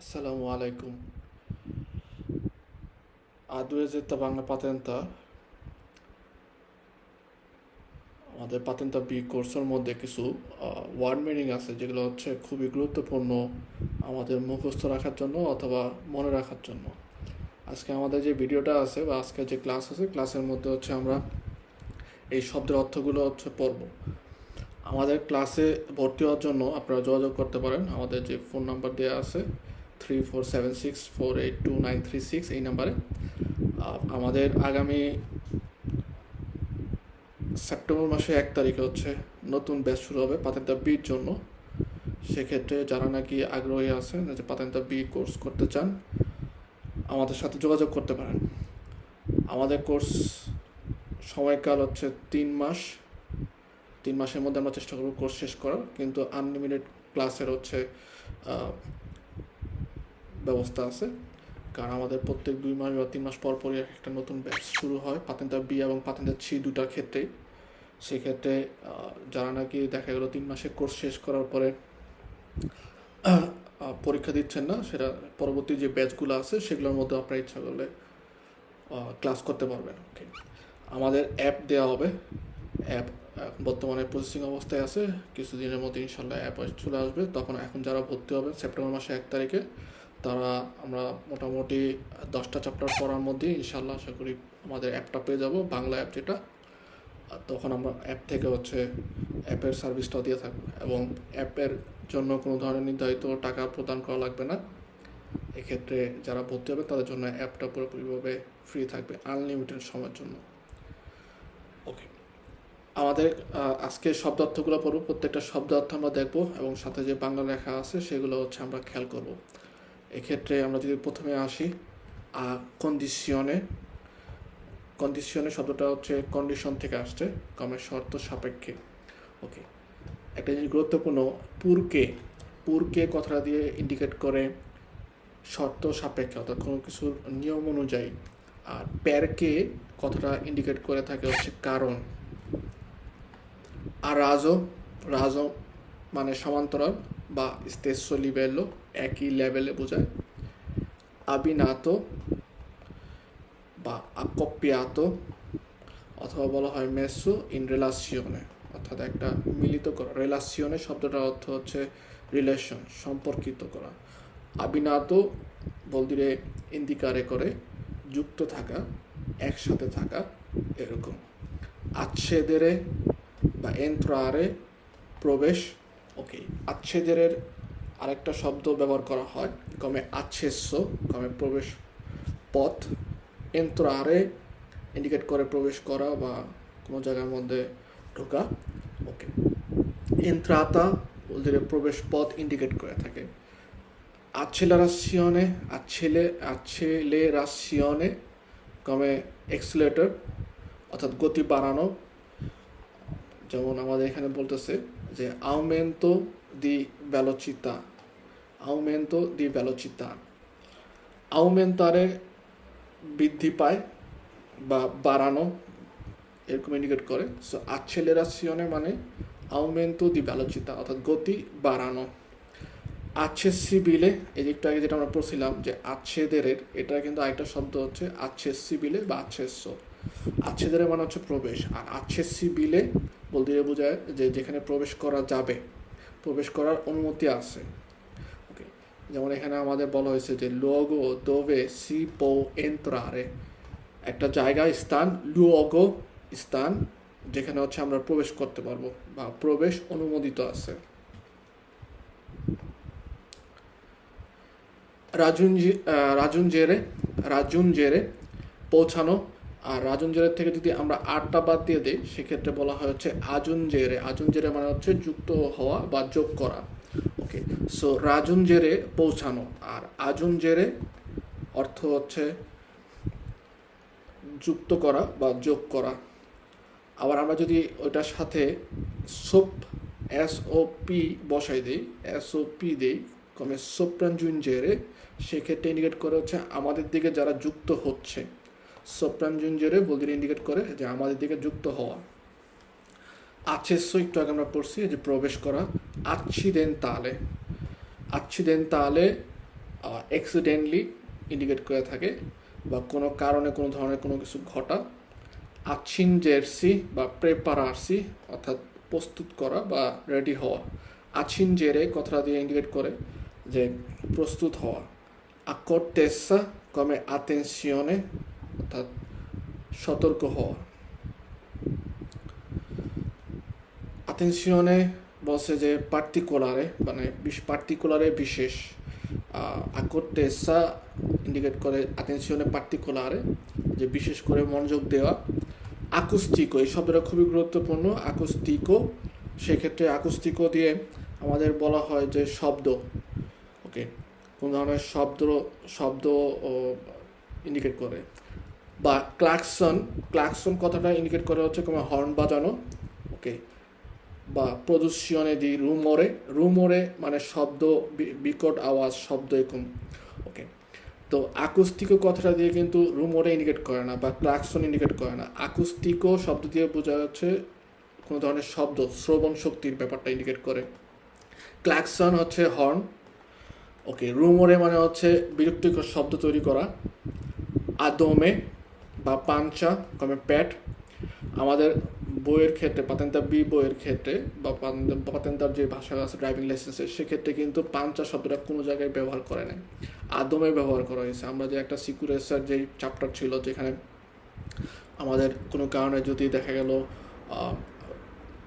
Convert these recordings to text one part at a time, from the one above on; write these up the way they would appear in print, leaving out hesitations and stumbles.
Assalamu alaikum. Adwezeta Bangla পাতেন্তা আমাদের পাতেন্তা B কোর্সের মধ্যে কিছু ওয়ার্ড মিনিং আছে যেগুলো হচ্ছে খুবই গুরুত্বপূর্ণ আমাদের মুখস্থ রাখার জন্য অথবা মনে রাখার জন্য। আজকে আমাদের যে ভিডিওটা আছে বা আজকে যে ক্লাস আছে ক্লাসের মধ্যে হচ্ছে আমরা এই শব্দের অর্থগুলো হচ্ছে পড়ব। আমাদের ক্লাসে ভর্তি হওয়ার জন্য আপনারা যোগাযোগ করতে পারেন, আমাদের যে ফোন নাম্বার দেওয়া আছে 3476482936 এই নাম্বারে। আমাদের আগামী সেপ্টেম্বর মাসে 1 তারিখে হচ্ছে নতুন ব্যাচ শুরু হবে পাতেন্তা বির জন্য। সেক্ষেত্রে যারা নাকি আগ্রহী আছেন যে পাতেন্তা বি কোর্স করতে চান আমাদের সাথে যোগাযোগ করতে পারেন। আমাদের কোর্স সময়কাল হচ্ছে 3 মাস। 3 মাসের মধ্যে আমরা চেষ্টা করব কোর্স শেষ করার, কিন্তু আনলিমিটেড ক্লাসের হচ্ছে ব্যবস্থা আছে, কারণ আমাদের প্রত্যেক 2 মাস বা 3 মাস পর পরই একটা নতুন ব্যাচ শুরু হয় পাতেন্তা বি এবং পাতেন্তা সি দুটার ক্ষেত্রেই। সেক্ষেত্রে যারা নাকি দেখা গেলো 3 মাসের কোর্স শেষ করার পরে পরীক্ষা দিচ্ছেন না, সেটা পরবর্তী যে ব্যাচগুলো আছে সেগুলোর মধ্যে আপনার ইচ্ছা করলে ক্লাস করতে পারবেন। ওকে, আমাদের অ্যাপ দেওয়া হবে। অ্যাপ বর্তমানে প্রসেসিং অবস্থায় আছে, কিছুদিনের মধ্যে ইনশাল্লাহ অ্যাপ চলে আসবে। তখন এখন যারা ভর্তি হবে সেপ্টেম্বর মাসে 1 তারিখে, তারা আমরা মোটামুটি 10টা চ্যাপ্টার পড়ার মধ্যে ইনশাল্লাহ আশা করি আমাদের অ্যাপটা পেয়ে যাব, বাংলা অ্যাপ যেটা। তখন আমরা অ্যাপ থেকে হচ্ছে অ্যাপের সার্ভিসটাও দিয়ে থাকবো, এবং অ্যাপের জন্য কোনো ধরনের নির্ধারিত টাকা প্রদান করা লাগবে না। এক্ষেত্রে যারা ভর্তি হবে তাদের জন্য অ্যাপটা পুরোপুরিভাবে ফ্রি থাকবে আনলিমিটেড সময়ের জন্য। ওকে, আমাদের আজকে শব্দ অর্থগুলো পড়ব। প্রত্যেকটা শব্দ অর্থ আমরা দেখব এবং সাথে যে বাংলা লেখা আছে সেগুলো হচ্ছে আমরা খেয়াল করব। এক্ষেত্রে আমরা যদি প্রথমে আসি কন্ডিশনে। কন্ডিশনে শব্দটা হচ্ছে কন্ডিশন থেকে আসছে, কমের শর্ত সাপেক্ষে। ওকে, একটা জিনিস গুরুত্বপূর্ণ, পুরকে কথাটা দিয়ে ইন্ডিকেট করে শর্ত সাপেক্ষে, অর্থাৎ কোনো কিছুর নিয়ম অনুযায়ী। আর প্যারকে কথাটা ইন্ডিকেট করে থাকে হচ্ছে কারণ। আর রাজো মানে সমান্তরাল বা স্টেসো লিভেলো, একই লেভেলে বোঝায়। আবিনাতো বা আকপ্পিয়াতো, অথবা বলা হয় মেসো ইন রিলাসিওনে, অর্থাৎ একটা মিলিত করা। রিলাসিওনে শব্দটার অর্থ হচ্ছে রিলেশন, সম্পর্কিত করা। আবিনাতো বলদিরে ইন্দিকারে করে যুক্ত থাকা, একসাথে থাকা, এরকম। আচ্ছেদেরে বা এন্ত্রারে প্রবেশ। ওকে, আচ্ছেদের আরেকটা শব্দ ব্যবহার করা হয়, কমে আচ্ছেস্য, কমে প্রবেশ পথ। এন্ত্রারে ইন্ডিকেট করে প্রবেশ করা বা কোনো জায়গার মধ্যে ঢোকা। ওকে, এন্ত্রাতা বলতে প্রবেশ পথ ইন্ডিকেট করে থাকে। আচ্ছেলেরাসিওনে কমে এক্সিলেটর, অর্থাৎ গতি বাড়ানো। যেমন আমাদের এখানে বলতেছে যে আউমেন্তো দি ভেলোচিতা, আউমেন্তো দি ভেলোচিতা। আউমেন্তারে বৃদ্ধি পায় বা বাড়ানো, এরকম ইন্ডিকেট করে। সো আচ্ছেলেরাসিওনে মানে আউমেন্তো দি ভেলোচিতা, অর্থাৎ গতি বাড়ানো। আচ্ছেসিবিলে, এই দিকটা আগে যেটা আমরা পড়ছিলাম যে আচ্ছেদের, এটা কিন্তু আরেকটা শব্দ হচ্ছে আচ্ছেসিবিলে বা আচ্ছেস্য। আচ্ছেদের মানে হচ্ছে প্রবেশ, আর আচ্ছেসিবিলে বলতে বোঝায় যে যেখানে প্রবেশ করা যাবে, প্রবেশ করার অনুমতি আছে। ওকে, যেমন এখানে আমাদের বলা হয়েছে যে লুওগো দোভে সি পো এন্ত্রারে, একটা জায়গা, স্থান, লুওগো স্থান, যেখানে হচ্ছে আমরা প্রবেশ করতে পারবো বা প্রবেশ অনুমোদিত আছে। রাজুনজেরে পৌঁছানো। আর রাজুনজেরের থেকে যদি আমরা আটটা বাদ দিয়ে দিই সেক্ষেত্রে বলা হয় হচ্ছে আজুনজেরে। আজুনজেরে মানে হচ্ছে যুক্ত হওয়া বা যোগ করা। ওকে, সো রাজুনজেরে পৌঁছানো আর আজুনজেরে অর্থ হচ্ছে যুক্ত করা বা যোগ করা। আবার আমরা যদি ওইটার সাথে সোপ SOP বসাই দিই, SOP দিই, কমে সোপ্রাঞ্জুনজেরে, সেক্ষেত্রে ইন্ডিকেট করে হচ্ছে আমাদের দিকে যারা যুক্ত হচ্ছে। সোপ্রাঞ্জুনজেরে বলতে ইন্ডিকেট করে যে আমাদের দিকে যুক্ত হওয়া। আচ্ছেস্য একটু আগে আমরা পড়ছি যে প্রবেশ করা। আচ্ছিদেন্তালে অ্যাক্সিডেন্টলি ইন্ডিকেট করে থাকে বা কোনো কারণে কোনো ধরনের কোনো কিছু ঘটা। আচিনজেরসি বা প্রেপারাসি অর্থাৎ প্রস্তুত করা বা রেডি হওয়া। আচিনজেরে কথাটা দিয়ে ইন্ডিকেট করে যে প্রস্তুত হওয়া। accortezza come attenzione অর্থাৎ সতর্ক হওয়া। attenzione বলছে যে পার্টিকুলারে মানে পার্টিকুলারে বিশেষ। accortezza ইন্ডিকেট করে attenzione particolare যে বিশেষ করে মনোযোগ দেওয়া। আকুস্টিকো এই শব্দটা খুবই গুরুত্বপূর্ণ। আকুস্টিকো সেক্ষেত্রে আকুস্টিকো দিয়ে আমাদের বলা হয় যে শব্দ, ওকে, কোন ধরনের শব্দ ইন্ডিকেট করে। বা ক্লাকসন কথাটা ইন্ডিকেট করে হচ্ছে কোনো হর্ন বাজানো, ওকে। বা প্রদূষণে দি রুমোরে মানে শব্দ, বিকট আওয়াজ, শব্দ এরকম, ওকে। তো আকুস্টিকো কথাটা দিয়ে কিন্তু রুমোরে ইন্ডিকেট করে না বা ক্লাকসন ইন্ডিকেট করে না। আকুস্টিকো শব্দ দিয়ে বোঝা যাচ্ছে কোনো ধরনের শব্দ, শ্রবণ শক্তির ব্যাপারটা ইন্ডিকেট করে। ক্লাকসন হচ্ছে হর্ন, ওকে। রুমোরে মানে হচ্ছে বিরক্তিকর শব্দ তৈরি করা। আদমে বা পাঞ্চা কমে প্যাট। আমাদের বইয়ের ক্ষেত্রে পাতেন্তা বি বইয়ের ক্ষেত্রে বা পাতেন্তার যে ভাষা আছে ড্রাইভিং লাইসেন্সের, সেক্ষেত্রে কিন্তু পাঞ্চা শব্দটা কোনো জায়গায় ব্যবহার করে না, আদমে ব্যবহার করা হয়েছে। আমরা যে একটা সিকিউরেন্সের যে চ্যাপ্টার ছিল যেখানে আমাদের কোনো কারণে যদি দেখা গেল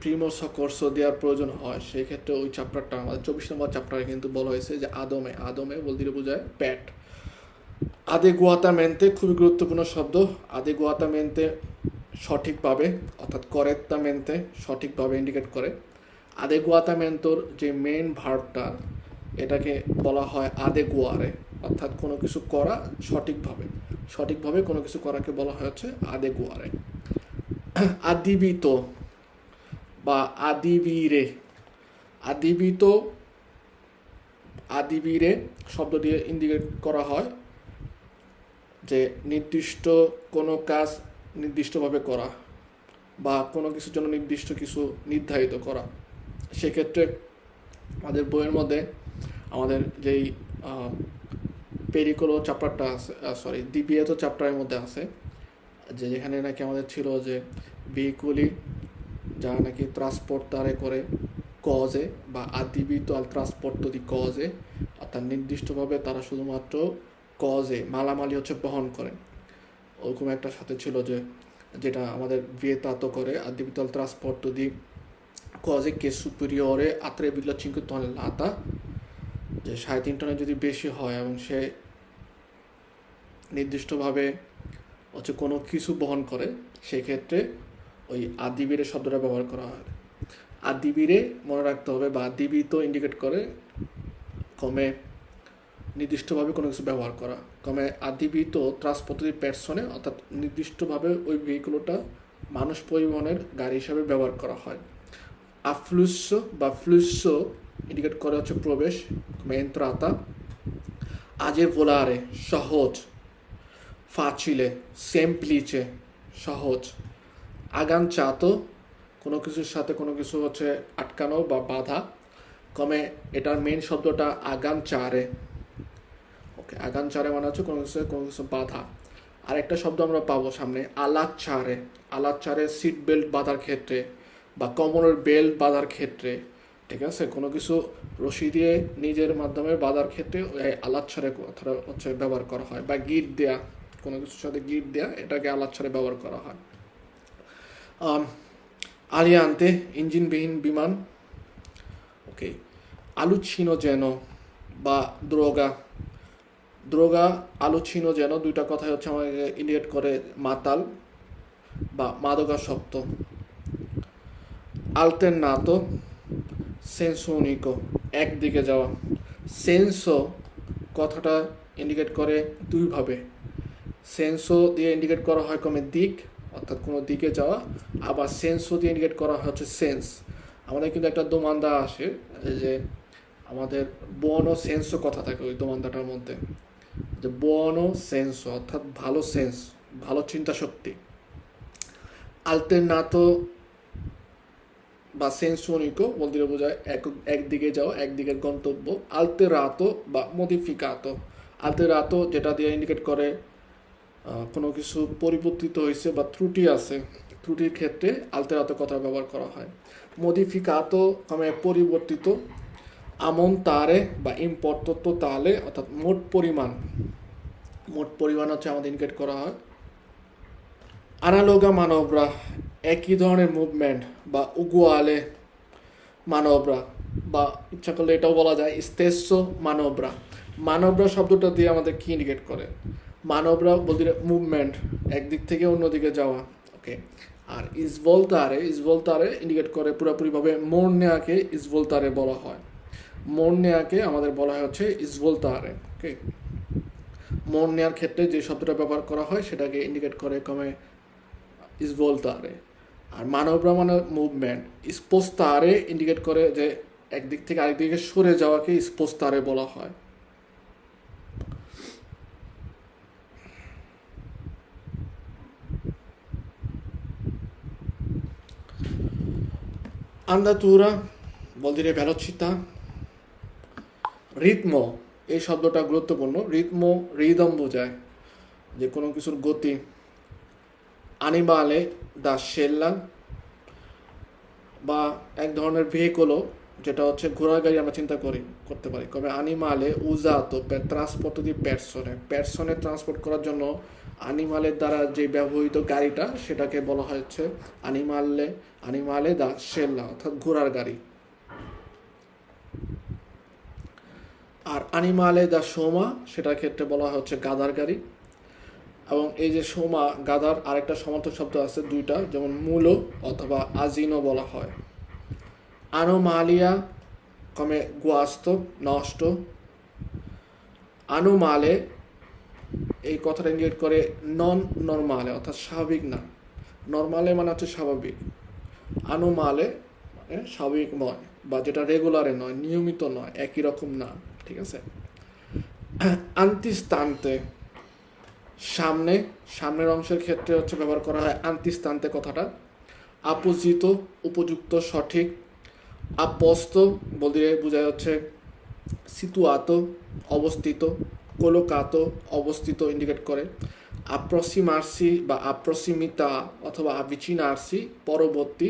প্রিমো সকর্স দেওয়ার প্রয়োজন হয়, সেই ক্ষেত্রে ওই চ্যাপ্টারটা আমাদের 24 নম্বর চ্যাপ্টারে কিন্তু বলা হয়েছে যে আদমে বলতে বোঝায় প্যাট। আদেগুয়াতামেন্তে খুবই গুরুত্বপূর্ণ শব্দ। আদেগুয়াতামেন্তে সঠিকভাবে অর্থাৎ করেক্টামেন্তে সঠিকভাবে ইন্ডিকেট করে। আদেগুয়াতামেন্তোর যে মেইন ভার্বটা এটাকে বলা হয় আদেগুয়ারে, অর্থাৎ কোনো কিছু করা সঠিকভাবে কোনো কিছু করাকে বলা হয় হচ্ছে আদেগুয়ারে। আদিবিত বা আদিবিরে শব্দ দিয়ে ইন্ডিকেট করা হয় যে নির্দিষ্ট কোনো কাজ নির্দিষ্টভাবে করা বা কোনো কিছুর জন্য নির্দিষ্ট কিছু নির্ধারিত করা। সেক্ষেত্রে আমাদের বইয়ের মধ্যে আমাদের যেই পেরিকোলো চ্যাপ্টারটা আছে, দিবিয়েতো চ্যাপ্টারের মধ্যে আছে যে যেখানে নাকি আমাদের ছিল যে ভেহিকুলি যারা নাকি ট্রান্সপোর্টারে করে কজে বা আদিবিতো আল ট্রান্সপোর্ট দি কজে, অর্থাৎ নির্দিষ্টভাবে তারা শুধুমাত্র কজে মালামালি হচ্ছে বহন করে। ওরকম একটা সাথে ছিল যে যেটা আমাদের vietato করে addibito al trasporto di cose che è superiore a 3,5 tonnellata, যে 3.5 টনের যদি বেশি হয় এবং সে নির্দিষ্টভাবে হচ্ছে কোনো কিছু বহন করে, সেক্ষেত্রে ওই আদিবিরে শব্দটা ব্যবহার করা হয়। আদিবিরে মনে রাখতে হবে বা আদিবিতো ইন্ডিকেট করে কমে নির্দিষ্টভাবে কোনো কিছু ব্যবহার করা। কমে আদিবিতো ট্রান্সপোর্ট দি পেরসনে অর্থাৎ নির্দিষ্টভাবে ওই ভেহিকুলটা মানুষ পরিবহনের গাড়ি হিসাবে ব্যবহার করা হয়। আফ্লুসো বা ফ্লুসো ইন্ডিকেট করে হচ্ছে প্রবেশ, কমে এন্ট্রাতা। আজে ভোলারে সহজ, ফাচিলে সেমপ্লিচে সহজ। আগানচাতো কোনো কিছুর সাথে কোনো কিছু হচ্ছে আটকানো বা বাধা। কমে এটার মেন শব্দটা আগানচারে, ওকে। আগানচারে মানে হচ্ছে কোনো কিছু বাধা। আরেকটা শব্দ আমরা পাবো সামনে আলাচ্চারে সিট বেল্ট বাঁধার ক্ষেত্রে বা কোমরের বেল্ট বাঁধার ক্ষেত্রে, ঠিক আছে, কোনো কিছু রশি দিয়ে নিজের মাধ্যমে বাঁধার ক্ষেত্রে আলাচ্চারে কথাটা হচ্ছে ব্যবহার করা হয়। বা গিট দেয়া, কোনো কিছুর সাথে গিট দেয়া, এটাকে আলাচ্চারে ব্যবহার করা হয়। আলিয়ান্তে ইঞ্জিনবিহীন বিমান, ওকে। আলুচিনোজেনো বা দ্রোগা আলুচিনোজেনো দুইটা কথাই হচ্ছে আমাকে ইন্ডিকেট করে মাতাল বা মাদকাসক্ত। আলতেরনাতো সেন্সো উনিকো একদিকে যাওয়া। সেন্সো কথাটা ইন্ডিকেট করে দুইভাবে। সেন্সো দিয়ে ইন্ডিকেট করা হয় কমে দিক, অর্থাৎ কোনো দিকে যাওয়া। আবার সেন্সো দিয়ে ইন্ডিকেট করা হয় হচ্ছে সেন্স। আমাদের কিন্তু একটা দোমান্দা আসে যে আমাদের বনো সেন্সো কথা থাকে ওই দোমান্দাটার মধ্যে, যে বনো সেন্সো অর্থাৎ ভালো সেন্স, ভালো চিন্তা শক্তি। আলতেরনাতো বা সেন্সো উনিকো বলতে বোঝায় একদিকে যাওয়া, একদিকের গন্তব্য। আলতেরাতো বা মডিফিকাতো আলতেরাতো যেটা দিয়ে ইন্ডিকেট করে কোনো কিছু পরিবর্তিত হয়েছে বা ত্রুটি আছে, ত্রুটির ক্ষেত্রে আলতেরাতো কথা ব্যবহার করা হয়। মডিফিকাতো পরিবর্তিত, আমন্তারে বা ইম্পর্তো তালে অর্থাৎ মোট পরিমাণ হচ্ছে আমাদের ইন্ডিকেট করা হয়। আনালোগা মানবরা একই ধরনের মুভমেন্ট বা উগুয়ালে মানবরা, বা ইচ্ছা করলে এটাও বলা যায় স্তেসো মানবরা শব্দটা দিয়ে আমাদের কি ইন্ডিকেট করে? মানবরা বলতে মুভমেন্ট, একদিক থেকে অন্যদিকে যাওয়া, ওকে। আর ইসভলতারে ইন্ডিকেট করে পুরোপুরিভাবে মোড় নেওয়াকে ইসভলতারে বলা হয়। মোড় নেওয়াকে আমাদের বলা হয় হচ্ছে ইসভলতারে, ওকে। মোড় নেওয়ার ক্ষেত্রে যে শব্দটা ব্যবহার করা হয় সেটাকে ইন্ডিকেট করে ইসভলতারে। আর মানবরা মানে মুভমেন্ট, স্পোস্তারে ইন্ডিকেট করে যে একদিক থেকে আরেক দিকে সরে যাওয়াকে স্পোস্তারে বলা হয়। আন্দাতুরা বলদিরে ভেলোচিতা। রিদমো, এই শব্দটা গুরুত্বপূর্ণ। রিদম বোঝায় যে কোনো কিছুর গতি। আনিমালে দা শেল্লা, বা এক ধরনের ভেহিকলও, যেটা হচ্ছে ঘোড়ার গাড়ি আমরা চিন্তা করতে পারি। কবে আনিমালে উজাতো ট্রান্সপোর্ট দি পেরসনে ট্রান্সপোর্ট করার জন্য আনিমালের দ্বারা যে ব্যবহৃত গাড়িটা সেটাকে বলা হচ্ছে আনিমালে দা শেল্লা, অর্থাৎ ঘোড়ার গাড়ি। আর আনিমালে দা সোমা, সেটার ক্ষেত্রে বলা হচ্ছে গাধার গাড়ি। এবং এই যে সোমা গাধার আরেকটা সমার্থক শব্দ আছে দুইটা, যেমন মূলো অথবা আজিনো বলা হয়। আনোমালিয়া গুয়াস্ত, নষ্ট। আনোমালে এই কথাটা ইন্ডিকেট করে নন নর্মালে, অর্থাৎ স্বাভাবিক না। নর্মালে মানে হচ্ছে স্বাভাবিক, আনোমালে মানে স্বাভাবিক নয়, বা যেটা রেগুলারে নয়, নিয়মিত নয়, একই রকম না, ঠিক আছে। আন্তিস্তান্তে, সামনের অংশের ক্ষেত্রে হচ্ছে ব্যবহার করা হয় আন্তিস্তান্তে কথাটা। আপোজিত, উপযুক্ত, সঠিক। আপস্ত বলতে বোঝায় হচ্ছে সিতুয়াতো, অবস্থিত। কোলোকাতো, অবস্থিত ইন্ডিকেট করে। আপ্রসিমার্সি বা আপ্রসিমিতা অথবা আভিচিনার্সি, পরবর্তী।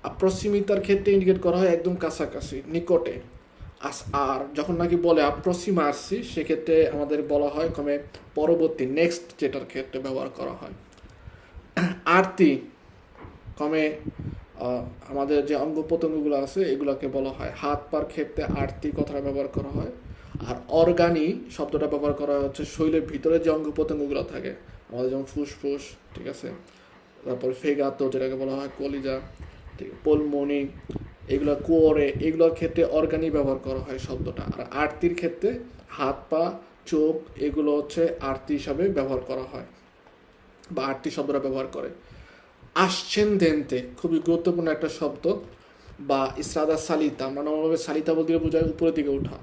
আপ্রসিমিতার ক্ষেত্রে ইন্ডিকেট করা হয় একদম কাছাকাছি, নিকটে। আর যখন নাকি বলে আপ্রসিমার্সি, সেক্ষেত্রে আমাদের বলা হয় পরবর্তী, নেক্সট, যেটার ক্ষেত্রে ব্যবহার করা হয়। আরতি আমাদের যে অঙ্গ প্রত্যঙ্গগুলো আছে এগুলোকে বলা হয়। হাত পার ক্ষেত্রে আরতি কথাটা ব্যবহার করা হয়। আর অর্গানি শব্দটা ব্যবহার করা হচ্ছে শরীরের ভিতরে যে অঙ্গ প্রত্যঙ্গগুলো থাকে আমাদের, যেমন ফুসফুস, ঠিক আছে, তারপর ফেগাতো যেটাকে বলা হয় কলিজা, ঠিক, পলমনি, এগুলো কোরে, এগুলোর ক্ষেত্রে অর্গানি ব্যবহার করা হয় শব্দটা। আর আরতির ক্ষেত্রে হাত পা চোখ এগুলো হচ্ছে আরতি হিসাবে ব্যবহার করা হয়, বা আরতি শব্দটা ব্যবহার করে। আসছেনদেন্তে খুবই গুরুত্বপূর্ণ একটা শব্দ, বা ইসরাদা সালিতা, আমরা নর্মালভাবে সালিতা বলতে বোঝায় উপরের দিকে ওঠা।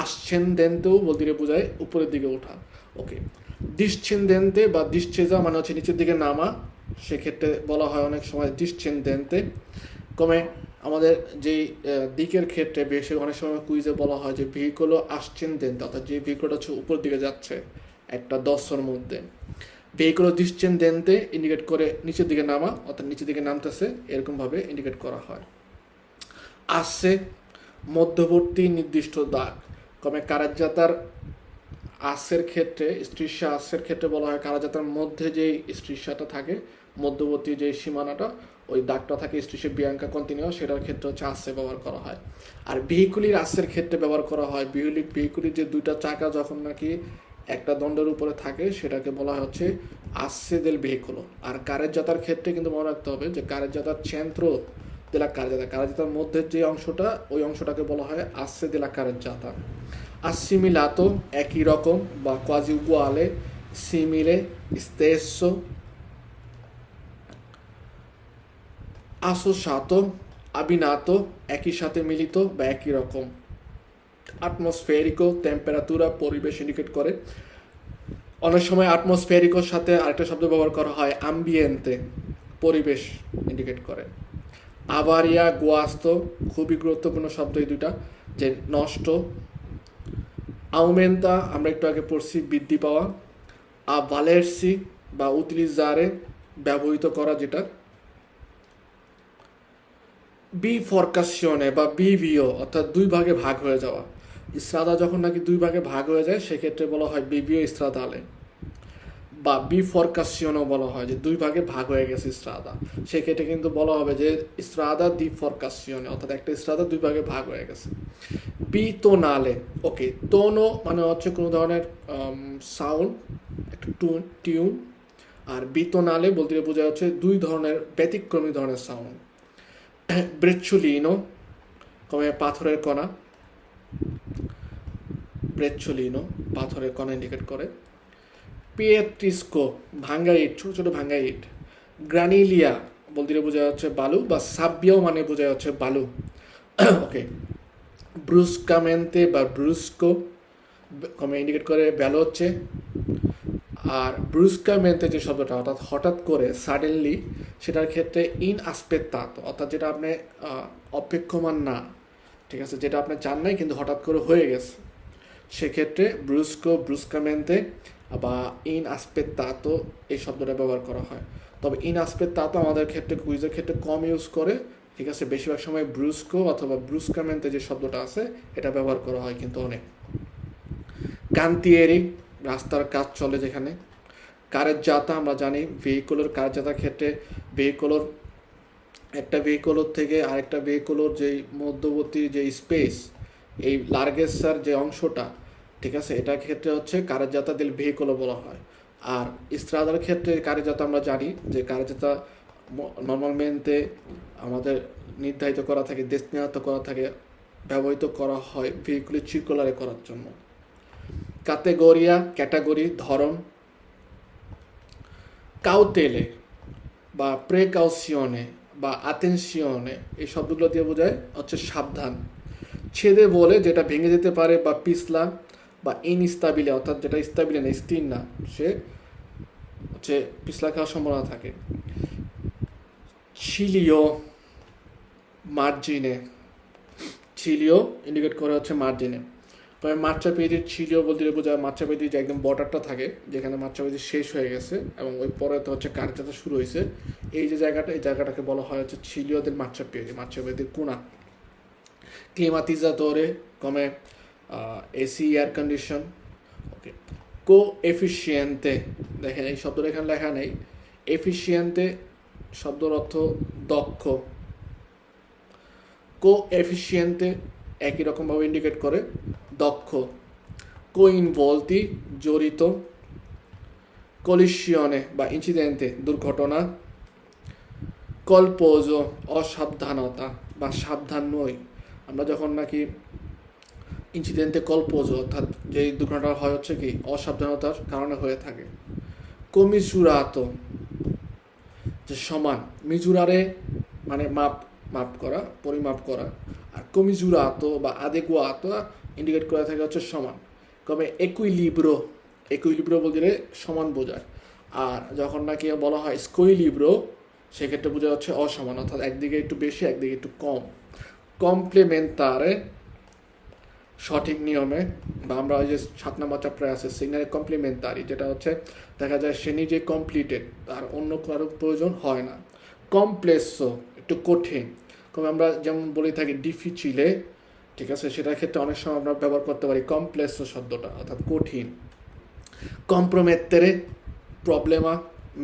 আসছেনদেন্তেও বলতে বোঝায় উপরের দিকে ওঠা, ওকে। ডিসছেনদেন্তে বা ডিসছেজা মানে হচ্ছে নিচের দিকে নামা, সেক্ষেত্রে বলা হয় অনেক সময় ডিসছেনদেন্তে। আমাদের যেই দিকের ক্ষেত্রে বেশি অনেক সময় কুইজে বলা হয় যে ভেহিকলও আসছেনদেন্তে, অর্থাৎ যে ভেহিকলটা হচ্ছে উপরের দিকে যাচ্ছে একটা দশর মধ্যে। ভেহিকলও ডিসছেনদেন্তে ইন্ডিকেট করে নিচের দিকে নামা, অর্থাৎ নিচের দিকে নামতেছে, এরকমভাবে ইন্ডিকেট করা হয়। আসছে, মধ্যবর্তী নির্দিষ্ট দাগ। কারাজাতার আসের ক্ষেত্রে, স্ট্রিসা আসের ক্ষেত্রে বলা হয় কারাজাতার মধ্যে যেই স্ট্রিসাটা থাকে, মধ্যবর্তী যে সীমানাটা, ওই দাগটা থাকে স্ট্রিসে বিয়াঙ্কা কন্টিনিউয়াস, সেটার ক্ষেত্রে হচ্ছে আসে ব্যবহার করা হয়। আর ভেহিকুলির আসের ক্ষেত্রে ব্যবহার করা হয় ভেহিকুলির যে দুইটা চাকা যখন নাকি একটা দণ্ডের উপরে থাকে সেটাকে বলা হচ্ছে আসে দেল ভেহিকুলো। আর কারেজাতার ক্ষেত্রে কিন্তু মনে রাখতে হবে যে কারেজাতার চেন্ত্র দেলা কারেজাতার মধ্যে যে অংশটা, ওই অংশটাকে বলা হয় আসে দেলা কারেজাতা। আসিমিলাতো একই রকম বা কোয়াজি উগুয়ালে, সিমিলে, স্তেসো। আসোসাতো, আবিনাতো একই সাথে মিলিত বা একই রকম। আটমসফেরিকো, টেম্পারেতুরা পরিবেশ ইন্ডিকেট করে। অনেক সময় আটমসফেরিকোর সাথে আরেকটা শব্দ ব্যবহার করা হয় আম্বিয়েন্তে, পরিবেশ ইন্ডিকেট করে। আভারিয়া, গুয়াস্ত খুবই গুরুত্বপূর্ণ শব্দ এই দুইটা, যে নষ্ট। আউমেন্তা আমরা একটু আগে পড়ছি বৃদ্ধি পাওয়া। ভালেরসি বা উতিলিজারে ব্যবহৃত করা, যেটা বিফরকাশনে বা বিভিও অর্থাৎ দুই ভাগে ভাগ হয়ে যাওয়া। ইস্ত্রাদা যখন নাকি দুই ভাগে ভাগ হয়ে যায় সেক্ষেত্রে বলা হয় বিভিও ইস্ত্রাদালে, বা বিফরকাশনও বলা হয় যে দুই ভাগে ভাগ হয়ে গেছে ইস্ত্রাদা, সেক্ষেত্রে কিন্তু বলা হবে যে ইস্ত্রাদা দি ফরকাশনে, অর্থাৎ একটা ইস্ত্রাদা দুই ভাগে ভাগ হয়ে গেছে। বিটোনালে, ওকে, টোনো মানে হচ্ছে কোনো ধরনের সাউন্ড, একটা টিউন, আর বিটোনালে বলতে বোঝা হচ্ছে দুই ধরনের ব্যতিক্রমী ধরনের সাউন্ড। ব্রেচ্চুলিনো কমে পাথরের কণা, ব্রেচ্চুলিনো পাথরের কণা ইন্ডিকেট করে। পিয়েট্রিস্কো ভাঙ্গা ইট, ছোটো ছোটো ভাঙ্গা ইট। গ্রানিলিয়া বলতে বোঝা যাচ্ছে বালু, বা সাব্বিয়াও মানে বোঝা যাচ্ছে বালু। ওকে, ব্রুস্কামেন্তে বা ব্রুস্কো কমে ইন্ডিকেট করে ভ্যালোচ্ছে। আর ব্রুস্কামেন্তে যে শব্দটা অর্থাৎ হঠাৎ করে সাডেনলি, সেটার ক্ষেত্রে ইন আসপেত্তাত, অর্থাৎ যেটা আপনি অপেক্ষমান না, ঠিক আছে, যেটা আপনি চান নাই কিন্তু হঠাৎ করে হয়ে গেছে, সেক্ষেত্রে ব্রুস্কামেন্তে বা ইন আসপেত্তাতো এই শব্দটা ব্যবহার করা হয়। তবে ইন আসপেত্তাতো আমাদের ক্ষেত্রে কুইজের ক্ষেত্রে কম ইউজ করে, ঠিক আছে, বেশিরভাগ সময় ব্রুস্কো অথবা ব্রুস্কামেন্তে যে শব্দটা আছে এটা ব্যবহার করা হয় কিন্তু অনেক। কান্তিয়েরি রাস্তার কাজ চলে যেখানে। কারেজ্জাতা আমরা জানি ভেহিকুলের কারেজ্জাতার ক্ষেত্রে ভেহিকুলোর একটা ভেহিকুলোর থেকে আরেকটা ভেহিকুলোর যেই মধ্যবর্তী যে স্পেস, এই লার্গেসার যে অংশটা, ঠিক আছে, এটার ক্ষেত্রে হচ্ছে কারেজ্জাতা দিল ভেহিকুলও বলা হয়। আর ইস্ত্রাদার ক্ষেত্রে কারেজ্জাতা আমরা জানি যে কারেজ্জাতা নর্মালমেন্টে আমাদের নির্ধারিত করা থাকে, ডেস্টিনেট করা থাকে, ব্যবহৃত করা হয় ভেহিকুলের সার্কুলারে করার জন্য। কাতেগোরিয়া ক্যাটাগরি ধরন। কাউতেলে বা প্রেকাউশনে বা আতেনশিয়নে এই শব্দগুলো দিয়ে বোঝায় হচ্ছে সাবধান। ছেদে বলে যেটা ভেঙে যেতে পারে, বা পিছলা বা ইনস্তাবিলে, অর্থাৎ যেটা স্তাবিলে না স্থির না, সে হচ্ছে পিছলা খাওয়ার সম্ভাবনা থাকে। ছিলিও মার্জিনে, ছিলিও ইন্ডিকেট করে হচ্ছে মার্জিনে। তবে মার্চাপেদির ছিলিও বলতে বোঝায় মার্চাপেদির যে একদম বর্ডারটা থাকে যেখানে মার্চাপেদি শেষ হয়ে গেছে এবং ওই পরে তো হচ্ছে কার্যটা শুরু হয়েছে, এই যে জায়গাটা, এই জায়গাটাকে বলা হয় হচ্ছে ছিলিওদের মার্চাপেদির কোনা। ক্লিমাতিজাতরে কমে এসি এয়ার কন্ডিশন। ওকে, কো এফিসিয়েন্তে, দেখেন এই শব্দটা এখানে লেখা নেই। এফিসিয়েন্তে শব্দের অর্থ দক্ষ, কো এফিসিয়েন্তে একই রকমভাবে ইন্ডিকেট করে দক্ষ। কোইনভলতি জড়িত। কলিশিয়নে বা ইনসিডেন্টে দুর্ঘটনা। কলপোজো অসাবধানতা বা সাবধান নই, আমরা যখন নাকি ইনসিডেন্টে কলপোজো অর্থাৎ যেই দুর্ঘটনা হয় হচ্ছে কি অসাবধানতার কারণে হয়ে থাকে। কমিজুরাতো যে সমান, মিজুরারে মানে মাপ করা, পরিমাপ করা, আর কমিজুরাতো বা আদেগুয়াতো ইন্ডিকেট করা থাকে হচ্ছে সমান। কমে একুইলিব্রো বলতে সমান বোঝায়। আর যখন নাকি বলা হয় স্কোইলিব্রো সেক্ষেত্রে বোঝা যাচ্ছে অসমান, অর্থাৎ একদিকে একটু বেশি একদিকে একটু কম। কমপ্লিমেন্টারে সঠিক নিয়মে, বা আমরা ওই যে 7 নম্বর চ্যাপ্টারে আছে সিগনালে কমপ্লিমেন্টারি, যেটা হচ্ছে দেখা যায় সে নিজে কমপ্লিটেড, তার অন্য কারো প্রয়োজন হয় না। কমপ্লেক্সো একটু কঠিন, কবে আমরা যেমন বলে থাকি ডিফিচিলে, ঠিক আছে, সেটার ক্ষেত্রে অনেক সময় আমরা ব্যবহার করতে পারি কমপ্লেক্সো শব্দটা, অর্থাৎ কঠিন। কম্প্রোমেত্তেরে প্রবলেমা,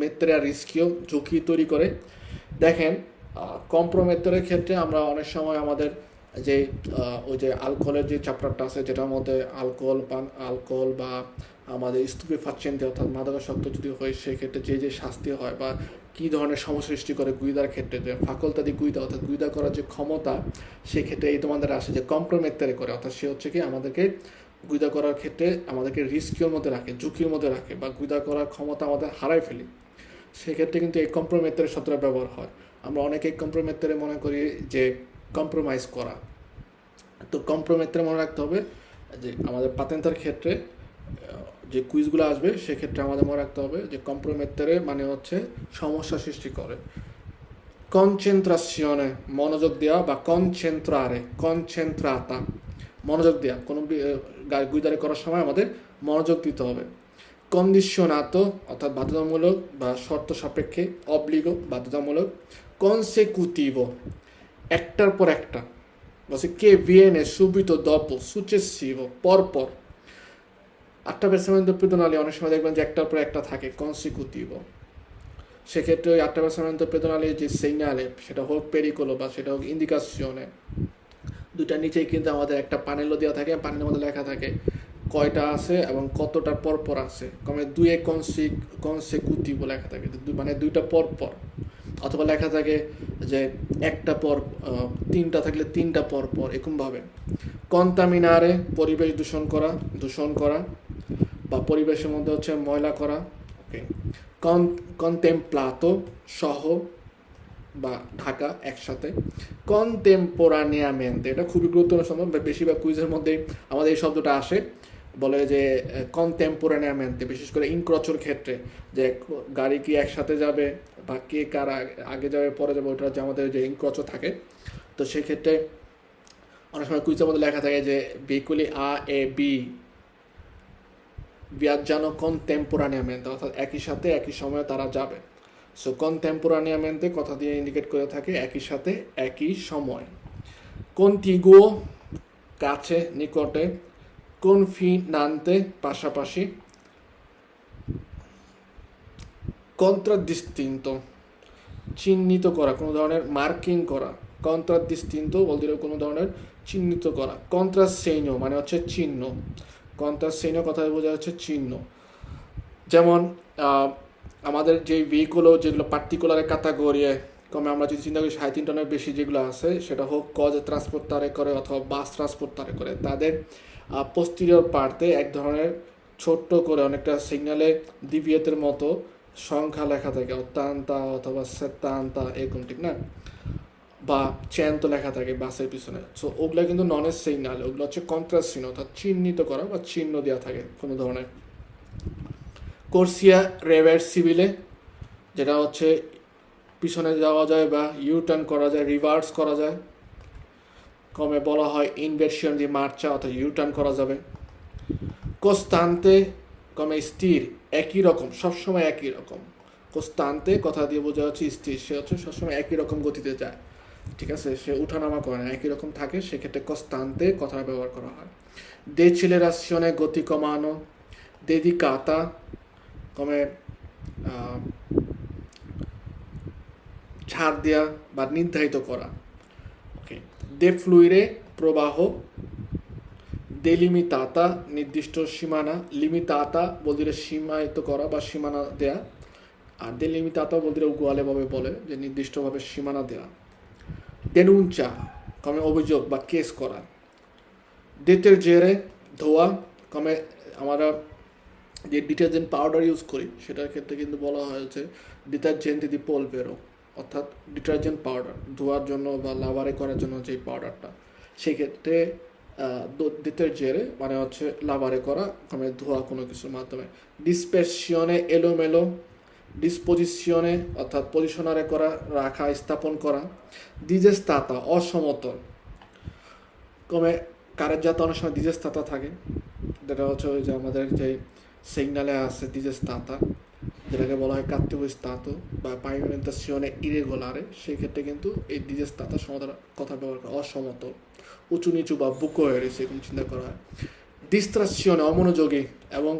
মেত্তেরা রিস্কিও ঝুঁকি তৈরি করে। দেখেন কম্প্রোমেত্তরের ক্ষেত্রে আমরা অনেক সময় আমাদের যে ওই যে আলকোহলের যে চ্যাপ্টারটা আছে যেটার মধ্যে আলকোহল বা আমাদের স্টুপেফাকশন অর্থাৎ মাদকাসক্ত যদি হয় সেক্ষেত্রে যে শাস্তি হয় বা কী ধরনের সমস্যা সৃষ্টি করে গুইদার ক্ষেত্রে, যে ফাকলতাদি গুইদা অর্থাৎ গুইদা করার যে ক্ষমতা, সেক্ষেত্রে এই তোমাদের আসে যে কম্প্রোমেত্তারে করে, অর্থাৎ সে হচ্ছে কি আমাদেরকে গুইদা করার ক্ষেত্রে আমাদেরকে রিস্কের মধ্যে রাখে, ঝুঁকির মধ্যে রাখে, বা গুইদা করার ক্ষমতা আমাদের হারাই ফেলি, সেক্ষেত্রে কিন্তু এই কম্প্রোমেত্তারের শব্দটা ব্যবহার হয়। আমরা অনেকেই কম্প্রোমেত্তারে মনে করি যে কম্প্রোমাইজ করা, তো কম্প্রোমেত্তারে মনে রাখতে হবে যে আমাদের পাতেন্তার ক্ষেত্রে যে কুইজগুলো আসবে সেক্ষেত্রে আমাদের মনে রাখতে হবে যে কম্প্রোমেত্তারে মানে হচ্ছে সমস্যা সৃষ্টি করে। কনসেন্ট্রাসিয়নে মনোযোগ দেওয়া বা কনসেন্ট্রারে, কনসেন্ট্রাতা মনোযোগ দেওয়া, কোনো গুইদারি করার সময় আমাদের মনোযোগ দিতে হবে। কন্ডিশনাতো অর্থাৎ বাধ্যতামূলক বা শর্ত সাপেক্ষে, অব্লিগো বাধ্যতামূলক, কনসেকুটিভো একটার পর একটা, বলছে কে viene subito dopo successivo পরপর। attraversamento pedonale অনেক সময় দেখবেন যে একটার পর একটা থাকে কনসিকিউটিভো, সেক্ষেত্রে ওই attraversamento pedonale যে সিগনালে সেটা হোক পেরিকোলো বা সেটা হোক ইন্ডিকাসিওনে, দুইটার নিচেই কিন্তু আমাদের একটা পানেলও দেওয়া থাকে, পানেলের মধ্যে লেখা থাকে কয়টা আছে এবং কতটা পরপর আছে। কমে দুয়ে কনসিকিউটিভো লেখা থাকে, মানে দুইটা পরপর, অথবা লেখা থাকে যে একটা পর, তিনটা থাকলে তিনটা পরপর, এরকমভাবে। কন্টামিনারে পরিবেশ দূষণ করা বা পরিবেশের মধ্যে হচ্ছে ময়লা করা। ওকে। কন্টেম্প্লাতো সহ বা ঢাকা একসাথে। কন্টেম্পোরানিয়ামেন্টে, এটা খুবই গুরুত্বপূর্ণ শব্দ, বেশিরভাগ কুইজের মধ্যে আমাদের এই শব্দটা আসে। বলে যে কন্টেম্পোরানিয়ামেন্টে, বিশেষ করে ইনক্রচর ক্ষেত্রে, যে গাড়ি কি একসাথে যাবে বা কে কার আগে যাবে পরে যাবে, ওটা যে আমাদের যে ইনক্রচর থাকে। তো সেক্ষেত্রে অনেক সময় কুইজের মধ্যে লেখা থাকে যে veicoli A e B viaggiano contemporaneamente, অর্থাৎ একই সাথে একই সময়ে তারা যাবে। সো কন্টেম্পোরানিয়ামেন্টে কথা দিয়ে ইন্ডিকেট করে থাকে একই সাথে একই সময়। কন্টিগুও কাছে নিকটে, কনফিনান্তে পাশাপাশি, কন্ট্রাডিস্টিংটো চিহ্নিত করা, কোনো ধরনের মার্কিং করা। কন্ট্রাডিস্টিংটো বলতে কোনো ধরনের চিহ্নিত করা। কন্ট্রাসেইনো মানে হচ্ছে চিহ্ন, কন্ট্রাসেইনো কথা বোঝা যাচ্ছে চিহ্ন। যেমন আমাদের যে ভেহিকুলো যেগুলো পার্টিকুলার ক্যাটাগরিয়ায়, কমে আমরা যদি চিন্তা করি 3.5 টনের বেশি যেগুলো আছে, সেটা হোক কজ ট্রান্সপোর্টারে করে অথবা বাস ট্রান্সপোর্টারে করে, তাদের পোস্টিরিয়র পার্টে এক ধরনের ছোট্ট করে অনেকটা সিগনালে ডিভিয়েতের মতো সংখ্যা লেখা থাকে, অত্যান্তা অথবা সেত্তান্তা, এরকম, ঠিক না? বা চেনতো লেখা থাকে বাসের পিছনে। সো ওগুলো কিন্তু ননের সিগনাল, ওগুলো হচ্ছে কন্ট্রাস্ট অর্থাৎ চিহ্নিত করা বা চিহ্ন দেওয়া থাকে কোনো ধরনের। কোর্সিয়া রেভার্সিবিলে, যেটা হচ্ছে পিছনে যাওয়া যায় বা ইউটার্ন করা যায়, রিভার্স করা যায়। কমে বলা হয় ইনভার্সন যে মার্চা অর্থাৎ ইউটার্ন করা যাবে। কোস্তান্তে কমে স্থির, একই রকম, সবসময় একই রকম। কোস্তান্তে কথা দিয়ে বোঝা হচ্ছে স্থির, সে হচ্ছে সবসময় একই রকম গতিতে যায়, ঠিক আছে, সে উঠানামা করে না, একই রকম থাকে, সেক্ষেত্রে কোস্তান্তে কথা ব্যবহার করা হয়। ডেচিলেরাসিওনে গতি কমানো। ডেডিকাতা কমে ছাড় দেওয়া বা নির্ধারিত করা। ওকে। ডেফ্লুইরে প্রবাহ। ডেলিমিতাতা নির্দিষ্ট সীমানা। লিমিতাতা বলতে সীমায়িত করা বা সীমানা দেয়া, আর ডেলিমিতাতা বলতে গোয়ালেভাবে বলে যে নির্দিষ্টভাবে সীমানা দেওয়া। ডেনুঞ্চা কমে অভিযোগ বা কেস করা। ডিটারজেন্টে ধোয়া, কমে আমরা যে ডিটারজেন্ট পাউডার ইউজ করি সেটার ক্ষেত্রে কিন্তু বলা হয়েছে ডিটারজেন্ট দি পোলভেরো, অর্থাৎ ডিটারজেন্ট পাউডার ধোয়ার জন্য বা লাভারে করার জন্য যেই পাউডারটা, সেক্ষেত্রে ডিটারজেন্টে মানে হচ্ছে লাভারে করা, কমে ধোয়া কোনো কিছুর মাধ্যমে। ডিসপেরশনে এলোমেলো। ডিসপোজিশনে অর্থাৎ পজিশনারে করা, রাখা, স্থাপন করা। ডিজেস্তাতা অসমতল, কমে কারের যাতে অনেক সময় ডিজেস্তাতা থাকে, যেটা হচ্ছে ওই যে আমাদের যে সিগনালে আছে ডিজেস্তাতা, যেটাকে বলা হয় কাত্তিব স্তাতো বা পাইমেন্টাসিওনে ইরেগুলারে, সেই ক্ষেত্রে কিন্তু এই ডিজেস্তাতা সমতল কথা ব্যবহার করা, অসমতল, উঁচু নিচু বা বুকো হয়ে রয়েছে, এরকম চিন্তা করা হয়। ডিস্ট্রাকশনে অমনোযোগী, এবং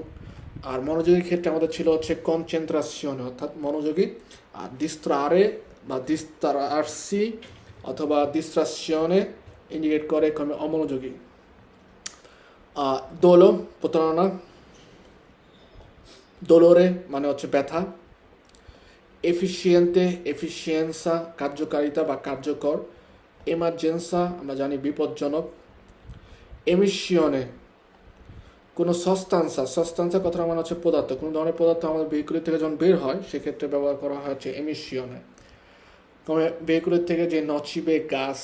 আর মনোযোগীর ক্ষেত্রে আমাদের ছিল হচ্ছে কনসেন্ট্রাশনে অর্থাৎ মনোযোগী, আর ডিস্ট্রারে বা ডিস্ট্রারসি অথবা ডিস্ট্রাকশনে ইন্ডিকেট করে কমে অমনোযোগী। দোলো প্রতারণা। দোলোরে মানে হচ্ছে ব্যথা। এফিসিয়েন্তে এফিসিয়েন্সা কার্যকারিতা বা কার্যকর। এমার্জেন্সা আমরা জানি বিপজ্জনক। এমিশনে কোনো সস্তান্সা কথাটা মানে হচ্ছে পদার্থ, কোনো ধরনের পদার্থ আমাদের ভেহিকুলের থেকে যখন বের হয় সেক্ষেত্রে ব্যবহার করা হয় হচ্ছে এমিশনে। ভেহিকুলের থেকে যে নচিবে গাছ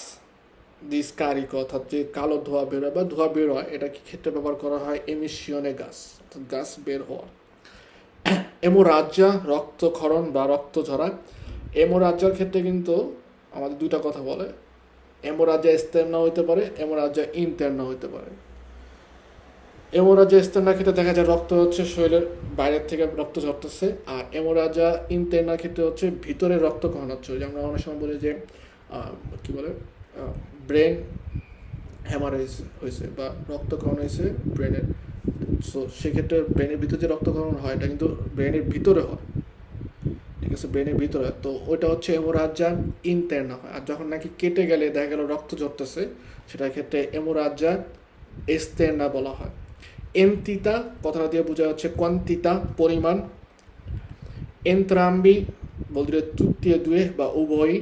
ডিসকারিক অর্থাৎ যে কালো ধোঁয়া বের হয় বা ধোঁয়া বের হয়, এটা কি ক্ষেত্রে ব্যবহার করা হয় এমিশনে গাছ, অর্থাৎ গাছ বের হওয়া। এমোরাজ্জা রক্তক্ষরণ বা রক্ত ঝরা। এমোরাজ্জার ক্ষেত্রে কিন্তু আমাদের দুইটা কথা বলে, হেমোরাজ্যা এক্সটার্না হতে পারে, হেমোরাজ্যা ইন্টারনা হতে পারে। হেমোরাজ্যা এক্সটার্নার ক্ষেত্রে দেখা যায় রক্ত হচ্ছে শরীরের বাইরের থেকে রক্ত ঝরতেছে, আর হেমোরাজ্যা ইন্টারনার ক্ষেত্রে হচ্ছে ভিতরে রক্তক্ষরণ হচ্ছে। যে আমরা অনেক সময় বলি যে কি বলে ব্রেন হ্যামারেজ হয়েছে বা রক্তক্ষরণ হয়েছে ব্রেনের। সো সেক্ষেত্রে ব্রেনের ভিতরে যে রক্তক্ষরণ হয় এটা কিন্তু ব্রেনের ভিতরে হয়, ঠিক আছে, ব্রেনের ভিতরে। তো ওইটা হচ্ছে হেমোরাজ্যা ইন্টারনা হয়। আর যখন নাকি কেটে গেলে দেখা গেল রক্ত ঝরতেছে, সেটার ক্ষেত্রে হেমোরাজ্যা এক্সটার্না বলা হয়। এন্তিতা কথাটা দিয়ে বোঝা হচ্ছে কোয়ান্টিতা পরিমাণ, এন্ত্রাম্বি বলতে তুtti e due বা উভয়ই,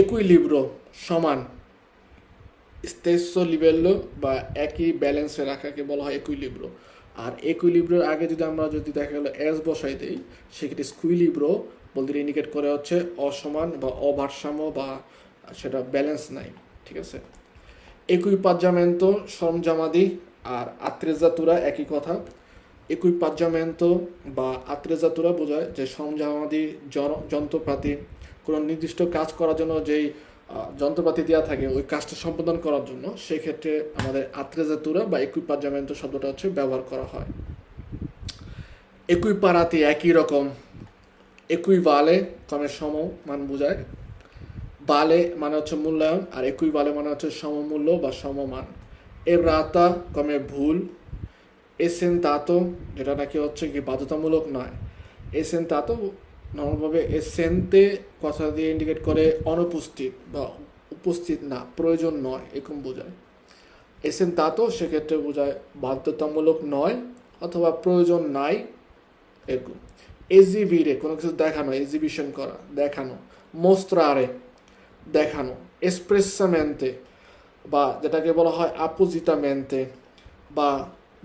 একুইলিব্রো সমান, স্টেসো লিভেলো বা একই ব্যালেন্সে রাখাকে বলা হয় একুইলিব্রো। আর একুইলিব্রোর আগে যদি আমরা যদি দেখা গেলো এস বসাই দিই, সেক্ষেত্রে স্কুইলিব্রো বলতে ইন্ডিকেট করে হচ্ছে অসমান বা অভারসাম্য বা সেটা ব্যালেন্স নাই, ঠিক আছে। একুইপাজ্জামেন্তো সরঞ্জামাদি আর আত্রেজাতুরা একই কথা। একুইপাজ্জামেন্তো বা আত্রেজাতুরা বোঝায় যে সরঞ্জামাদি যন্ত্রপাতি কোনো নির্দিষ্ট কাজ করার জন্য যেই যন্ত্রপাতি দেওয়া থাকে ওই কাজটা সম্পাদন করার জন্য, সেক্ষেত্রে আমাদের আত্রেজাতুরা বা একুইপাজ্জামেন্তো শব্দটা হচ্ছে ব্যবহার করা হয়। একুইপারাতি একই রকম, একুইভালে কমের সমমান বোঝায়, বালে মানে হচ্ছে মূল্যায়ন, আর একুইভালে মানে হচ্ছে সমমূল্য বা সমমান। এর রাতা কমে ভুল, এসেন্তাতো যেটা নাকি হচ্ছে কি বাধ্যতামূলক নয়। এসেন্তাতো নর্মালভাবে এসেন্তে কথা দিয়ে ইন্ডিকেট করে অনুপস্থিত বা উপস্থিত না, প্রয়োজন নয়, এরকম বোঝায়। এসেন্তাতো সেক্ষেত্রে বোঝায় বাধ্যতামূলক নয় অথবা প্রয়োজন নাই, এরকম। এজিভিরে কোনো কিছু দেখানো, এক্সিবিশন করা, দেখানো। মোস্ত্রারে দেখানো। এসপ্রেসামেন্তে বা যেটাকে বলা হয় আপোজিটামেন্তে বা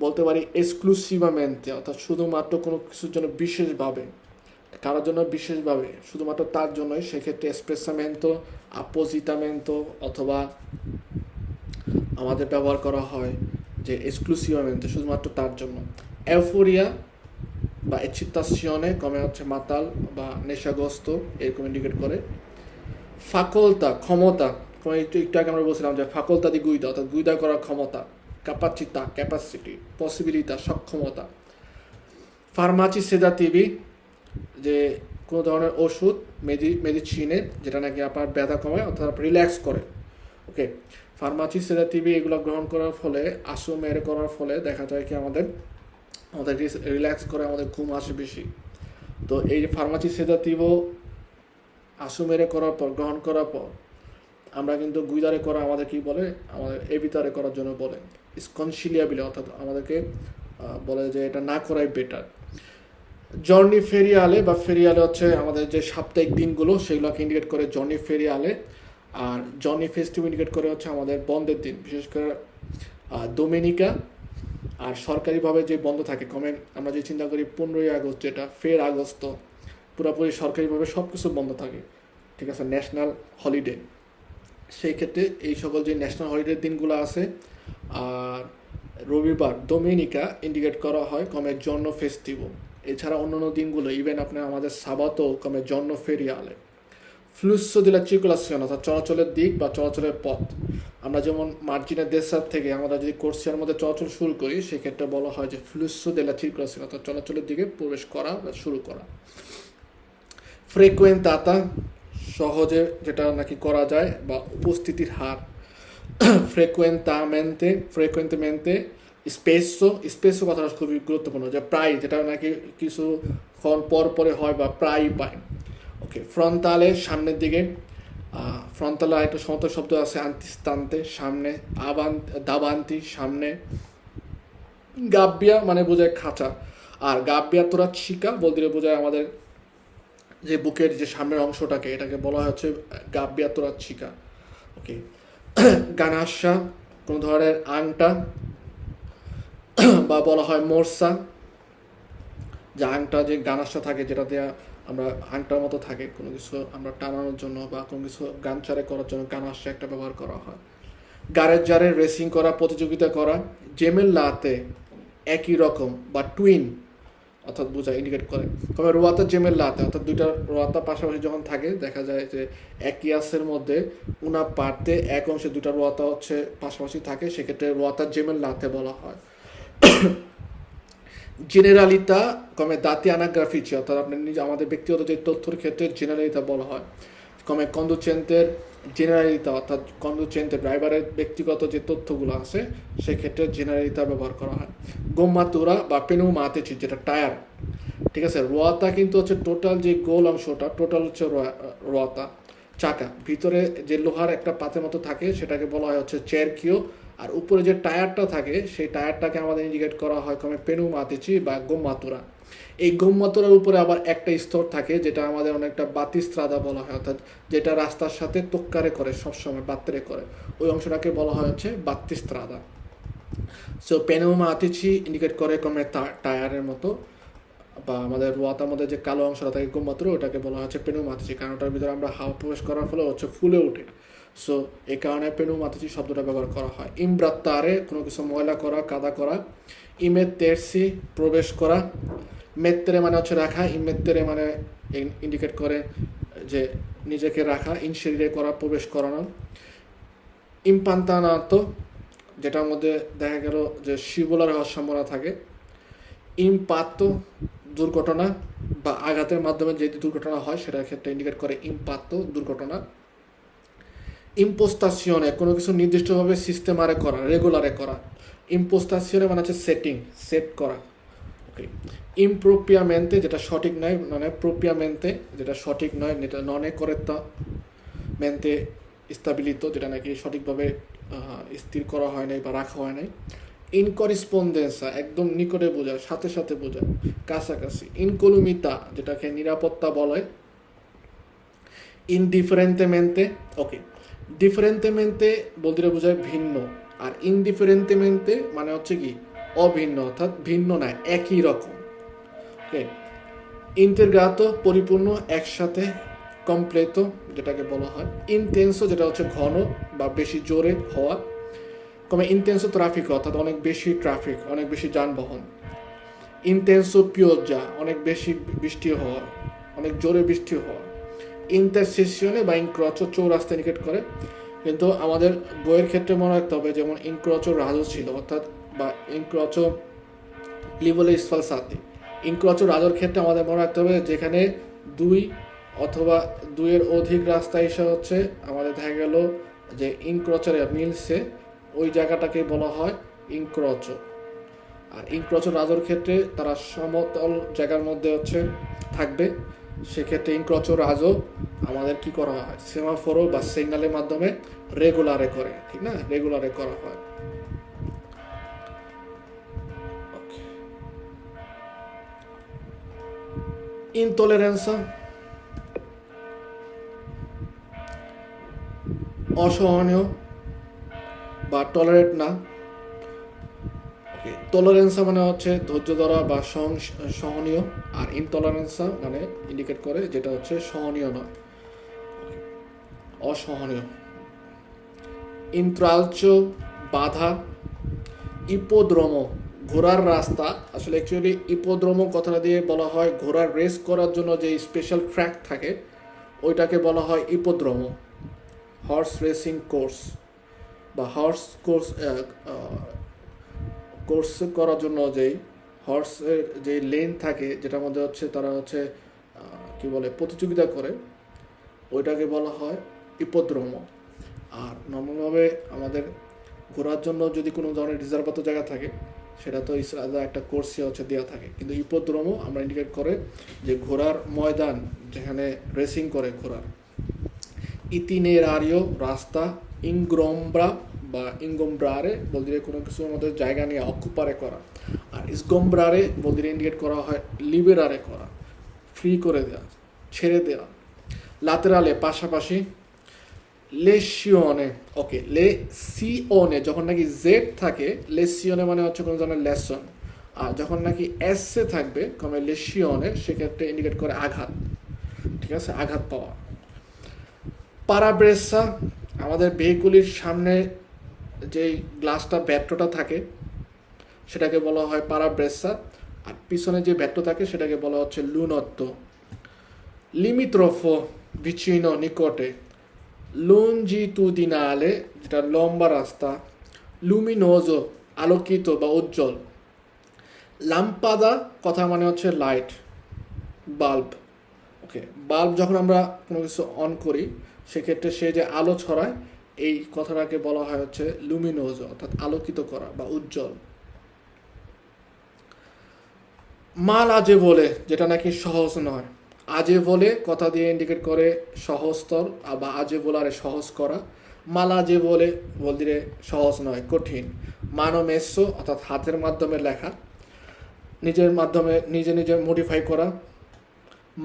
বলতে পারি এক্সক্লুসিভামেন্তে, অর্থাৎ শুধুমাত্র কোনো কিছুর জন্য বিশেষভাবে, কারোর জন্য বিশেষভাবে শুধুমাত্র তার জন্যই, সেক্ষেত্রে এক্সপ্রেসামেন্তো, আপোজিটামেন্তো অথবা আমাদের ব্যবহার করা হয় যে এক্সক্লুসিভামেন্তে, শুধুমাত্র তার জন্য। এউফোরিয়া বা এক্সিতাসিয়নে কমে হচ্ছে মাতাল বা নেশাগ্রস্ত, এরকম ইন্ডিকেট করে। ফাকলতা ক্ষমতা, একটু আগে আমরা বলছিলাম যে ফাকলতা দি গুইদা অর্থাৎ গুইদা করার ক্ষমতা, ক্যাপাচিতা ক্যাপাসিটি, পসিবিলিটা সক্ষমতা। ফার্মাচি সেদাতিভি যে কোনো ধরনের ওষুধ, মেডিসিনে যেটা নাকি আপনার ব্যথা কমায় অর্থাৎ রিল্যাক্স করে, ওকে। ফার্মাচি সেদাতিভি এগুলো গ্রহণ করার ফলে, আসুমের করার ফলে দেখা যায় কি আমাদের রিল্যাক্স করে, আমাদের ঘুম আসে বেশি। তো এই যে ফার্মাচি সেদাতিভো আসুমেরে করার পর, গ্রহণ করার পর আমরা কিন্তু গুইদারে করা আমাদের কি বলে, আমাদের এবিতারে করার জন্য বলে স্কনসিলিয়াবিলে, অর্থাৎ আমাদেরকে বলে যে এটা না করাই বেটার। জর্নি ফেরিয়ালে বা ফেরিয়ালে হচ্ছে আমাদের যে সাপ্তাহিক দিনগুলো, সেগুলোকে ইন্ডিকেট করে জর্নি ফেরিয়ালে। আর জর্নি ফেস্টিভ ইন্ডিকেট করে হচ্ছে আমাদের বন্ধের দিন, বিশেষ করে ডোমিনিকা। আর সরকারিভাবে যে বন্ধ থাকে কমে, আমরা যে চিন্তা করি 15ই আগস্ট যেটা ফের আগস্ট, পুরোপুরি সরকারিভাবে সব কিছু বন্ধ থাকে, ঠিক আছে, ন্যাশনাল হলিডে। সেই ক্ষেত্রে এই সকল যে ন্যাশনাল হলিডের দিনগুলো আছে, আর রবিবার ডোমিনিকা ইন্ডিকেট করা হয় কমে জর্নো ফেস্টিভো। এছাড়া অন্যান্য দিনগুলো ইভেন আপনার আমাদের সাবাতো কমে জর্নো ফেরিয়ালে। ফ্লুসো দিলা চিকুলাসিয়ন অর্থাৎ চলাচলের দিক বা চলাচলের পথ। আমরা যেমন মার্জিনের দেশার থেকে আমরা যদি কোর্সিয়ার মধ্যে চলাচল শুরু করি, সেক্ষেত্রে বলা হয় যে ফ্লুসো দিলা চিকুলাসিয়ন অর্থাৎ চলাচলের দিকে প্রবেশ করা বা শুরু করা। ফ্রিকুয়েন্তাতা সহজে যেটা নাকি করা যায় বা উপস্থিতির হার। ফ্রিকুয়েন্টেমেন্তে স্পেসো কথাটা খুবই গুরুত্বপূর্ণ, যে প্রায় যেটা নাকি কিছুক্ষণ পর পরে হয় বা প্রায় পায়, ওকে। ফ্রন্টালে সামনের দিকে, ফ্রন্টালে একটা সমতল শব্দ আছে আন্তিস্তান্তে সামনে, দাবান্তি সামনে। গাব্বিয়া মানে বোঝায় খাঁচা, আর গাব্বিয়া তোরা ছিকা বলতে বোঝায় আমাদের যে বুকের যে সামনের অংশটাকে, এটাকে বলা হচ্ছে গাব্বিয়া তোরা ছিকা, ওকে। গানাসা কোনো ধরনের আংটা বা বলা হয় মোরসা, যে আংটা যে গানাসা থাকে, যেটা দিয়ে আমরা আংটার মতো থাকে কোনো কিছু আমরা টানানোর জন্য বা কোনো কিছু গানচারে করার জন্য গানাসা একটা ব্যবহার করা হয়। গারের জারে রেসিং করা, প্রতিযোগিতা করা। জেমেল লাতে একই রকম বা টুইন, অর্থাৎ বোঝায়, ইন্ডিকেট করে। তবে রোয়াতা জেমেল লাতে, অর্থাৎ দুইটা রোয়াতা পাশাপাশি যখন থাকে দেখা যায় যে এক ইয়াসের মধ্যে উনা পারতে এক অংশে দুইটা রোয়াতা হচ্ছে পাশাপাশি থাকে, সেক্ষেত্রে রোয়াতা জেমেল লাতে বলা হয়। জেনারেলিতা কমে দাতি আনাগ্রাফিচি, অর্থাৎ আপনি নিজে আমাদের ব্যক্তিগত যে তথ্যের ক্ষেত্রে জেনারেলিতা বলা হয়। কমে কন্ডুচেন্টের জেনারেলিতা, অর্থাৎ কন্ডুচেন্টের ড্রাইভারের ব্যক্তিগত যে তথ্যগুলো আছে সেক্ষেত্রে জেনারেলিতা ব্যবহার করা হয়। গোম্মাতুরা বা পেনুমাতেচি, যেটা টায়ার, ঠিক আছে। রোয়াতা কিন্তু হচ্ছে টোটাল যে গোল অংশটা, টোটাল হচ্ছে রোয়াতা চাকা, ভিতরে যে লোহার একটা পাতের মতো থাকে সেটাকে বলা হয় হচ্ছে চেরকিও, আর উপরে যে টায়ারটা থাকে সেই টায়ারটাকে আমাদের ইন্ডিকেট করা হয় কমে পেনুমাতেচি বা গোম্মাতুরা। এই গোম্মাতুরার উপরে আবার একটা স্তর থাকে যেটা আমাদের অনেকটা বাতিস্ত্রাদা বলা হয়, অর্থাৎ যেটা রাস্তার সাথে তোক্কারে করে, সবসময় বাত্রে করে, ওই অংশটাকে বলা হয় হচ্ছে বাতিস্ত্রাদা। সো পেনুমাতেচি ইন্ডিকেট করে কমে টায়ারের মতো, বা আমাদের রোয়াতার মধ্যে যে কালো অংশটা থাকে গোম্মাতুরা, ওটাকে বলা হচ্ছে পেনুমাতেচি, কারণ ওটার ভিতরে আমরা হাওয়া প্রবেশ করার ফলে হচ্ছে ফুলে ওঠে। সো এই কারণে পেনুমাতেচি শব্দটা ব্যবহার করা হয়। ইমব্রাত্তারে কোনো কিছু ময়লা করা, কাদা করা। ইমেতেরসি প্রবেশ করা। মেত্তেরে মানে হচ্ছে রাখা, ইমেত্তেরে মানে ইন্ডিকেট করে যে নিজেকে রাখা, ইনশরীরে করা, প্রবেশ করানো। ইমপান্তানাত, যেটার মধ্যে দেখা গেল যে শিবলার হওয়ার সম্ভাবনা থাকে। ইমপাত্ত, দুর্ঘটনা বা আঘাতের মাধ্যমে যে দুর্ঘটনা হয় সেটার ক্ষেত্রে ইন্ডিকেট করে ইমপাত্ত, দুর্ঘটনা। ইম্পোস্তাসিয়নে, কোনো কিছু নির্দিষ্টভাবে সিস্টেমারে করা, রেগুলারে করা। ইম্পোস্তাসিয়নে মানে হচ্ছে সেটিং, সেট করা। ওকে। ইমপ্রোপিয়ামেন্তে, যেটা সঠিক নয়, মানে প্রোপিয়ামেন্তে যেটা সঠিক নয়, যেটা ননে করেতা মেন্তে স্থাবিলিত, যেটা নাকি সঠিকভাবে স্থির করা হয় নাই বা রাখা হয় নাই। ইনকরিসপন্ডেন্সা, একদম নিকটে বোঝায়, সাথে সাথে বোঝায়, কাছাকাছি। ইনকলুমিতা, যেটাকে নিরাপত্তা বলে। ইনডিফারেন্টেমেন্টে, ওকে, ডিফারেন্টেমেন্টে বলতে বোঝায় ভিন্ন, আর ইনডিফারেন্টেমেন্টে মানে হচ্ছে কি অভিন্ন, অর্থাৎ ভিন্ন না, একই রকম। ওকে। ইন্টেগ্রাতো, পরিপূর্ণ, একসাথে। কমপ্লেতো, যেটাকে বলা হয়। ইনটেন্সো, যেটা হচ্ছে ঘন বা বেশি জোরে হওয়া। কমে ইনটেন্সো ট্রাফিক, অর্থাৎ অনেক বেশি ট্রাফিক, অনেক বেশি যানবাহন। ইনটেন্সো পিওজা, অনেক বেশি বৃষ্টি হওয়া, অনেক জোরে বৃষ্টি হওয়া। ইন্টারসেশনে বা ইনক্রচো, চৌরাস্তা ইন্ডিকেট করে, কিন্তু আমাদের বইয়ের ক্ষেত্রে মনে রাখতে হবে যেমন ইনক্রচো রাজো ছিল, অর্থাৎ বা ইনক্রচো লিভলে স্ফালসাতি। ইনক্রচো রাজোর ক্ষেত্রে আমাদের মনে রাখতে হবে যেখানে দুই অথবা দুইয়ের অধিক রাস্তা এসে হচ্ছে আমাদের দেখা গেল যে ইনক্রচরে মিলসে, ওই জায়গাটাকে বলা হয় ইনক্রচো। আর ইনক্রচো রাজোর ক্ষেত্রে তারা সমতল জায়গার মধ্যে হচ্ছে থাকবে, সেক্ষেত্রে ইনক্রচো রাজো আমাদের কি করা হয়, সেমাফোরো বা সিগন্যালের মাধ্যমে রেগুলারে করে, ঠিক না, রেগুলারে করা হয়। ইনটলারেন্সা, অসহনীয় বা টলারেট না। টলারেন্সা মানে হচ্ছে ধৈর্য ধরা বা সহনীয়, আর ইনটলারেন্সা মানে ইন্ডিকেট করে যেটা হচ্ছে সহনীয় নয়, অসহনীয়। ইন্ট্রালচো, বাধা। ইপোদ্রোমো, ঘোড়ার রাস্তা। আসলে অ্যাকচুয়ালি ইপোদ্রোমো কথাটা দিয়ে বলা হয় ঘোড়ার রেস করার জন্য যে স্পেশাল ট্র্যাক থাকে ওইটাকে বলা হয় ইপোদ্রোমো, হর্স রেসিং কোর্স বা হর্স কোর্স করার জন্য যেই হর্সের যে লেন থাকে যেটার মধ্যে হচ্ছে তারা হচ্ছে কি বলে প্রতিযোগিতা করে, ওইটাকে বলা হয় ইপোদ্রোমো। আর নর্মালভাবে আমাদের ঘোরার জন্য যদি কোনো ধরনের রিজার্ভগত জায়গা থাকে সেটা তো আলাদা একটা কোর্সে হচ্ছে দেওয়া থাকে, কিন্তু ইপোদ্রোমো আমরা ইন্ডিকেট করে যে ঘোড়ার ময়দান যেখানে রেসিং করে ঘোড়ার। ইতিনেরারিও, রাস্তা। ইংগ্রম্ব্রা বা ইংগম্ব্রারে বলতে কোনো কিছু আমাদের জায়গা নিয়ে অকুপারে করা, আর ইসগম্ব্রারে বলতে ইন্ডিকেট করা হয় লিবেরারে করা, ফ্রি করে দেওয়া, ছেড়ে দেওয়া। লাতেরালে, পাশাপাশি। লেসিওনে, ওকে, লেসিওনে যখন নাকি জেড থাকে, লেসিওনে মানে হচ্ছে কোনো ধরনের লেসন, আর যখন নাকি এসে থাকবে কমে লেসিওনে সেক্ষেত্রে ইন্ডিকেট করে আঘাত, ঠিক আছে, আঘাত পাওয়া। পারাব্রেসা, আমাদের ভেহিকুলির সামনে যেই গ্লাসটা ব্যাট্রোটা থাকে সেটাকে বলা হয় পারাব্রেসা। আর পিছনে যে ভেট্টো থাকে সেটাকে বলা হচ্ছে lunotto. Limitrofo, vicino, নিকটে. Longitudinale, যেটা লম্বা রাস্তা. Luminoso, আলোকিত বা উজ্জ্বল. লাম্পাদা কথা মানে হচ্ছে লাইট, বাল্ব। ওকে, বাল্ব যখন আমরা কোনো কিছু অন করি সেক্ষেত্রে সে যে আলো ছড়ায় এই কথাটাকে বলা হয় হচ্ছে লুমিনোজ, অর্থাৎ আলোকিত করা বা উজ্জ্বল। মাল আজে বলে, যেটা নাকি সহজ নয়। আজে বলে কথা দিয়ে ইন্ডিকেট করে সহজতর, বা আজে বলারে সহজ করা। মাল আজে বলে বলতে সহজ নয়, কঠিন। মানো মেসো অর্থাৎ হাতের মাধ্যমে লেখা, নিজের মাধ্যমে নিজে মডিফাই করা।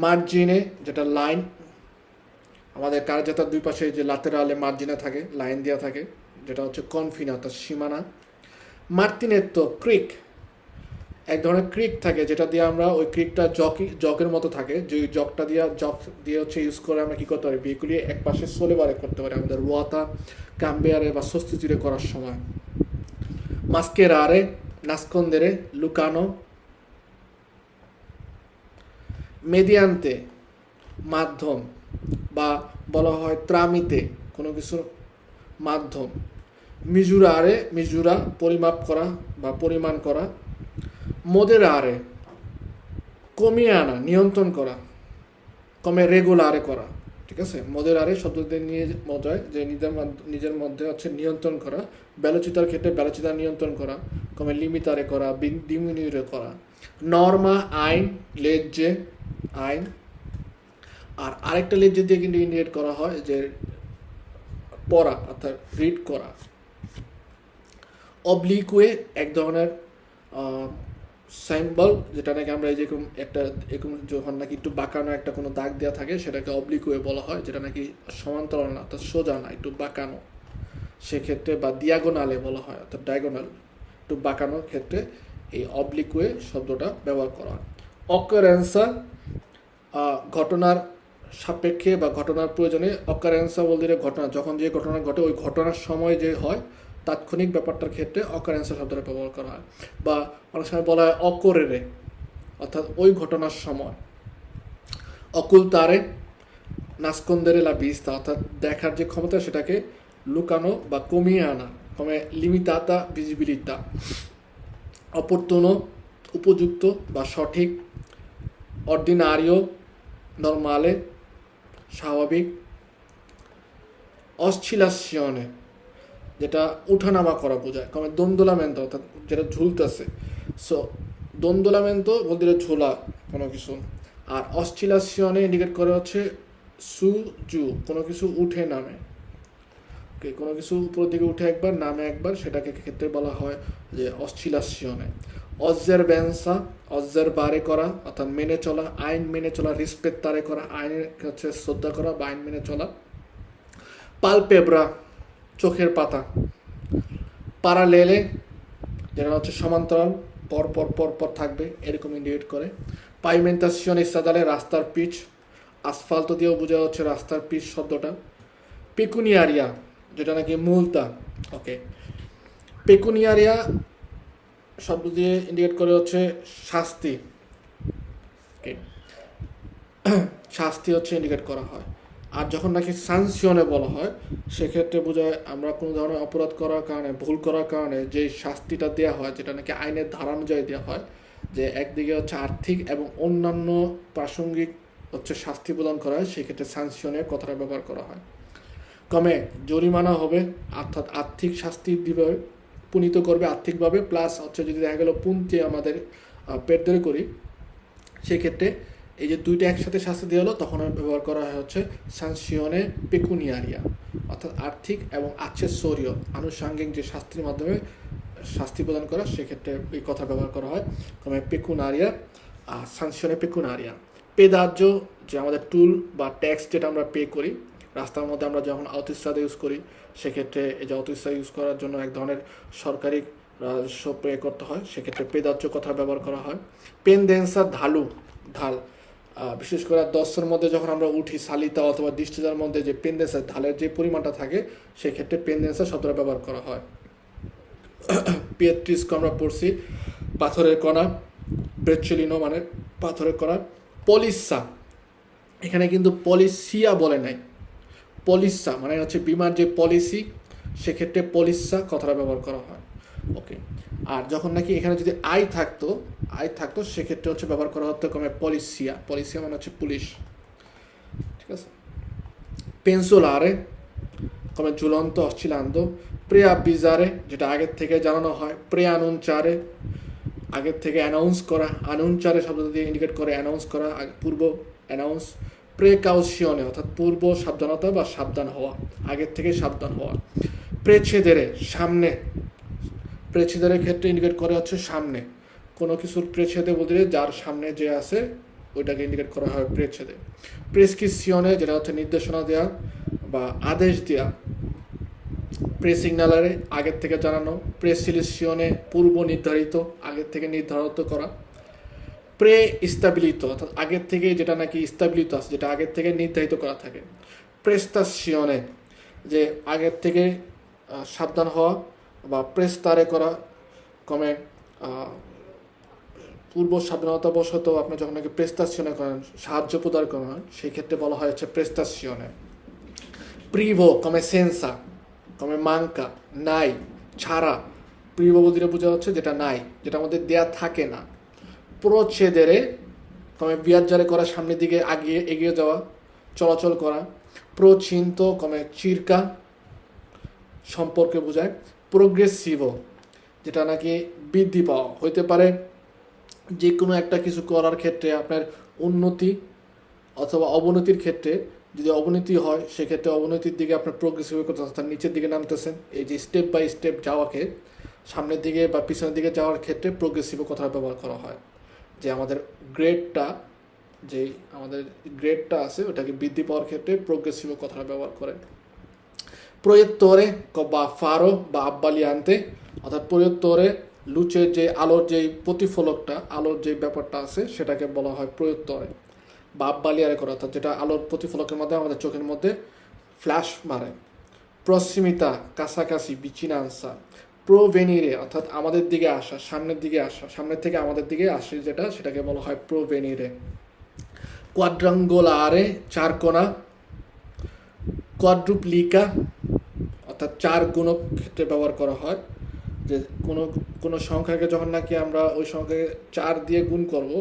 মার্জিনে, যেটা লাইন, আমাদের কার্যতার দুই পাশে যে লাতেরালে মার্জিনে থাকে, লাইন দেওয়া থাকে, যেটা হচ্ছে কনফিনা অর্থাৎ সীমানা। মার্তিনেত্তো, ক্রিক, এক ধরনের ক্রিক থাকে যেটা দিয়ে আমরা ওই ক্রিকটা জকের মতো থাকে, যে জকটা দিয়ে হচ্ছে ইউজ করে আমরা কী করতে পারি, বিয়েগুলি এক পাশে সোলেবারে করতে পারি আমাদের রোয়াতা কাম্বেয়ারে বা সস্তিচুরে করার সময়। মাস্কেরারে, নাসকন্দেরে, লুকানো। মেডিয়ান্তে, মাধ্যম, বা বলা হয় ত্রামিতে, কোনো কিছুর মাধ্যম। মিজুরারে, মিজুরা, পরিমাপ করা বা পরিমাণ করা। মোদেরারে, কমিয়ে আনা, নিয়ন্ত্রণ করা। কমে রেগুলারে করা, ঠিক আছে। মোদেরারে শব্দতে নিয়ে মজায় যে নিজের মধ্যে হচ্ছে নিয়ন্ত্রণ করা। বেলোচিতার ক্ষেত্রে বেলোচিতা নিয়ন্ত্রণ করা। কমে লিমিতারে করা, ডিমিনিউরে করা। নর্মা, আইন, লেজ্জে, আইন। আর আরেকটা লেজ্জে দিয়ে কিন্তু ইন্ডিকেট করা হয় যে পড়া অর্থাৎ রিড করা। অবলিকুয়ে, এক ধরনের সাইম্বল, যেটা নাকি আমরা এই যে একটা এরকম যখন নাকি একটু বাঁকানো একটা কোনো দাগ দেওয়া থাকে সেটাকে অবলিকুয়ে বলা হয়, যেটা নাকি সমান্তরাল না অর্থাৎ সোজা না, একটু বাঁকানো সেক্ষেত্রে, বা দিয়াগোনালে বলা হয় অর্থাৎ ডায়াগোনাল, একটু বাঁকানোর ক্ষেত্রে এই অবলিকুয়ে শব্দটা ব্যবহার করা হয়। অকারেন্সা, ঘটনার সাপেক্ষে বা ঘটনার প্রয়োজনে। অকারেন্সা বলতে ঘটনা, যখন যে ঘটনা ঘটে ওই ঘটনার সময় যে হয় তাৎক্ষণিক ব্যাপারটার ক্ষেত্রে অকারেন্সা শব্দটা ব্যবহার করা হয়। বা অনেক সময় বলা হয় অকরেরে, অর্থাৎ ওই ঘটনার সময়। অকুলতারে, নাসকন্দেরে লা ভিস্তা, অর্থাৎ দেখার যে ক্ষমতা সেটাকে লুকানো বা কমিয়ে আনা। কমে লিমিতাতা ভিজিবিলিতা। অপরতুনো, উপযুক্ত বা সঠিক। অর্ডিনারিও, নর্মালে, স্বাভাবিক। অসছিলাসিয়নে, যেটা উঠানামা করা বোঝায়। কমে দোন্দোলামেন্তো, অর্থাৎ যেটা ঝুলতেছে। সো দোন্দোলামেন্তো বলতে ঝোলা কোনো কিছু। আর অসছিলাসিয়নে ইন্ডিকেট করে হচ্ছে সু জু, কোনো কিছু উঠে নামে। ওকে, কোনো কিছু উপরের দিকে উঠে একবার নামে একবার, সেটাকে ক্ষেত্রে বলা হয় যে অসছিলাসিয়নে। অবজারভেন্সা, অবজারভারে করা অর্থাৎ মেনে চলা, আইন মেনে চলা। রিসপেক্টারে করা, আইনের হচ্ছে শ্রদ্ধা করা বা আইন মেনে চলা। পালপেব্রা, চোখের পাতা। প্যারালেলে, যেটা হচ্ছে সমান্তরাল, পর পর পর পর থাকবে এরকম ইন্ডিকেট করে। পাইমেন্টাসিয়ন ইস্তাদালে, রাস্তার পিচ। আসফাল্টো দিয়েও বোঝা হচ্ছে রাস্তার পিচ শব্দটা। পেকুনিয়ারিয়া, যেটা নাকি মূলতা। ওকে, পেকুনিয়ারিয়া শব্দ দিয়ে ইন্ডিকেট করে হচ্ছে শাস্তি। ওকে, শাস্তি হচ্ছে ইন্ডিকেট করা হয়। আর যখন নাকি সানসিয়নে বলা হয় সেক্ষেত্রে বোঝায় আমরা কোনো ধরনের অপরাধ করার কারণে, ভুল করার কারণে যে শাস্তিটা দেওয়া হয়, যেটা নাকি আইনের ধারা অনুযায়ী দেওয়া হয়, যে একদিকে হচ্ছে আর্থিক এবং অন্যান্য প্রাসঙ্গিক হচ্ছে শাস্তি প্রদান করা হয়, সেক্ষেত্রে সানসিয়নের কথাটা ব্যবহার করা হয়। কমে জরিমানা হবে, অর্থাৎ আর্থিক শাস্তি দিবে, পুনিত করবে আর্থিকভাবে, প্লাস হচ্ছে যদি দেখা গেল পুনতে আমাদের পেট ধরে করি সেক্ষেত্রে এই যে দুইটা একসাথে শাস্তি দেওয়া হলো তখন ব্যবহার করা হয় হচ্ছে সানসিয়নে পেকুনিয়ারিয়া, অর্থাৎ আর্থিক এবং আচ্ছেসরীয় আনুষাঙ্গিক যে শাস্তির মাধ্যমে শাস্তি প্রদান করা, সেক্ষেত্রে এই কথা ব্যবহার করা হয়। কমে পেকুনারিয়া আর সানসিয়নে পেকুনারিয়া। পেদার্য, যে আমাদের টুল বা ট্যাক্স যেটা আমরা পে করি রাস্তার মধ্যে, আমরা যখন অতিস্ত্রাদ ইউজ করি সেক্ষেত্রে এই যে অতিস্ত্রাদ ইউজ করার জন্য এক ধরনের সরকারি রাজস্ব পে করতে হয়, সেক্ষেত্রে পেদার্য কথা ব্যবহার করা হয়। পেনদেন্সা, ঢালু, ঢাল। বিশেষ করে দশের মধ্যে যখন আমরা উঠি সালিতা অথবা ডিস্টেজার মধ্যে যে পেনদেন্সা ঢালের যে পরিমাণটা থাকে সেক্ষেত্রে পেনদেন্সা শব্দটা ব্যবহার করা হয়। পিয়েট্রিস্কো আমরা পড়ছি, পাথরের কণা। ব্রেচেলিনো মানে পাথরে করা। পলিসা, এখানে কিন্তু পলিসিয়া বলে নাই, পলিসা মানে হচ্ছে বিমার যে পলিসি, সেক্ষেত্রে পলিসা কথাটা ব্যবহার করা হয়। ওকে, আর যখন নাকি এখানে যদি আই থাকতো সেক্ষেত্রে হচ্ছে ব্যবহার করা হতো কমে পলিসিয়া, পলিসিয়া মানে হচ্ছে পুলিশ। ঠিক আছে, পেন্সোলারে কমে ঝুলন্ত অসচিলান্ত, প্রেআভিজারে যেটা আগের থেকে জানানো হয়, প্রেআনুনচারে আগের থেকে অ্যানাউন্স করা, আনুনচারে শব্দ দিয়ে ইন্ডিকেট করে অ্যানাউন্স করা, পূর্ব অ্যানাউন্স, প্রেকাউশিয়নে অর্থাৎ পূর্ব সাবধানতা বা সাবধান হওয়া, আগের থেকে সাবধান হওয়া, প্রেছেদেরে সামনে, প্রেছেদের ক্ষেত্রে ইন্ডিকেট করে হচ্ছে সামনে, কোনো কিছুর প্রেছেদে বলতে যার সামনে যে আছে ওইটাকে ইন্ডিকেট করা হয় প্রেছেদে। প্রেসক্রিপশনে যেটা হচ্ছে নির্দেশনা দেওয়া বা আদেশ দেওয়া, প্রেসিগনালারে আগের থেকে জানানো, প্রেসিলিশনে পূর্ব নির্ধারিত, আগের থেকে নির্ধারিত করা, প্রে স্টাবিলিত অর্থাৎ আগের থেকে যেটা নাকি স্টাবিলিত আছে, যেটা আগের থেকে নির্ধারিত করা থাকে। প্রেস্তাশনে যে আগের থেকে সাবধান হওয়া বা প্রেস্তারে করা কমে পূর্ব সাবধানতাবশত আপনি যখন নাকি প্রেস্তাশনে করেন, সাহায্য প্রদান করেন, সেই ক্ষেত্রে বলা হয় হচ্ছে প্রেস্তাশনে। প্রিভো কমে সেন্সা কমে মাঙ্কা নাই, ছাড়া, প্রিভো বলতে বোঝা হচ্ছে যেটা নাই, যেটা আমাদের দেয়া থাকে না। প্রচ্ছেদেরে কমে বিয়াজ্জারে করা, সামনের দিকে এগিয়ে যাওয়া, চলাচল করা। প্রচিন্ত কমে চিরকা, সম্পর্কে বোঝায়। প্রোগ্রেসিভো যেটা নাকি বৃদ্ধি পাওয়া, হইতে পারে যে কোনো একটা কিছু করার ক্ষেত্রে আপনার উন্নতি অথবা অবনতির ক্ষেত্রে, যদি অবনতি হয় সেক্ষেত্রে অবনতির দিকে আপনার প্রোগ্রেসিভ করতে অর্থাৎ নিচের দিকে নামতেছেন, এই যে স্টেপ বাই স্টেপ যাওয়াকে, সামনের দিকে বা পিছনের দিকে যাওয়ার ক্ষেত্রে প্রোগ্রেসিভ কথা ব্যবহার করা হয়। যে আমাদের গ্রেডটা আছে ওটাকে বৃদ্ধি পাওয়ার ক্ষেত্রে প্রোগ্রেসিভ কথা ব্যবহার করে। প্রয়োত্তরে বা ফারো বা আব্বালিয়ান্তে অর্থাৎ প্রয়োত্তরে লুচের যে আলোর যে প্রতিফলকটা, আলোর যে ব্যাপারটা আছে সেটাকে বলা হয় প্রয়োত্তরে বা আব্বালিয়ারে করা, অর্থাৎ যেটা আলোর প্রতিফলকের মধ্যে আমাদের চোখের মধ্যে ফ্ল্যাশ মারে। প্রসিমিতা কাছাকাছি, বিচিনান্সা। প্রোভেনিরে অর্থাৎ আমাদের দিকে আসা, সামনের দিকে আসা, সামনের থেকে আমাদের দিকে আসে যেটা, সেটাকে বলা হয় প্রোভেনিরে। কোয়াড্রাঙ্গোলারে চারকোনা। কোয়াড্রুপ্লিকা অর্থাৎ চার গুণক ক্ষেত্রে ব্যবহার করা হয়, যে কোনো সংখ্যাকে যখন নাকি আমরা ওই সংখ্যাকে 4 দিয়ে গুণ করব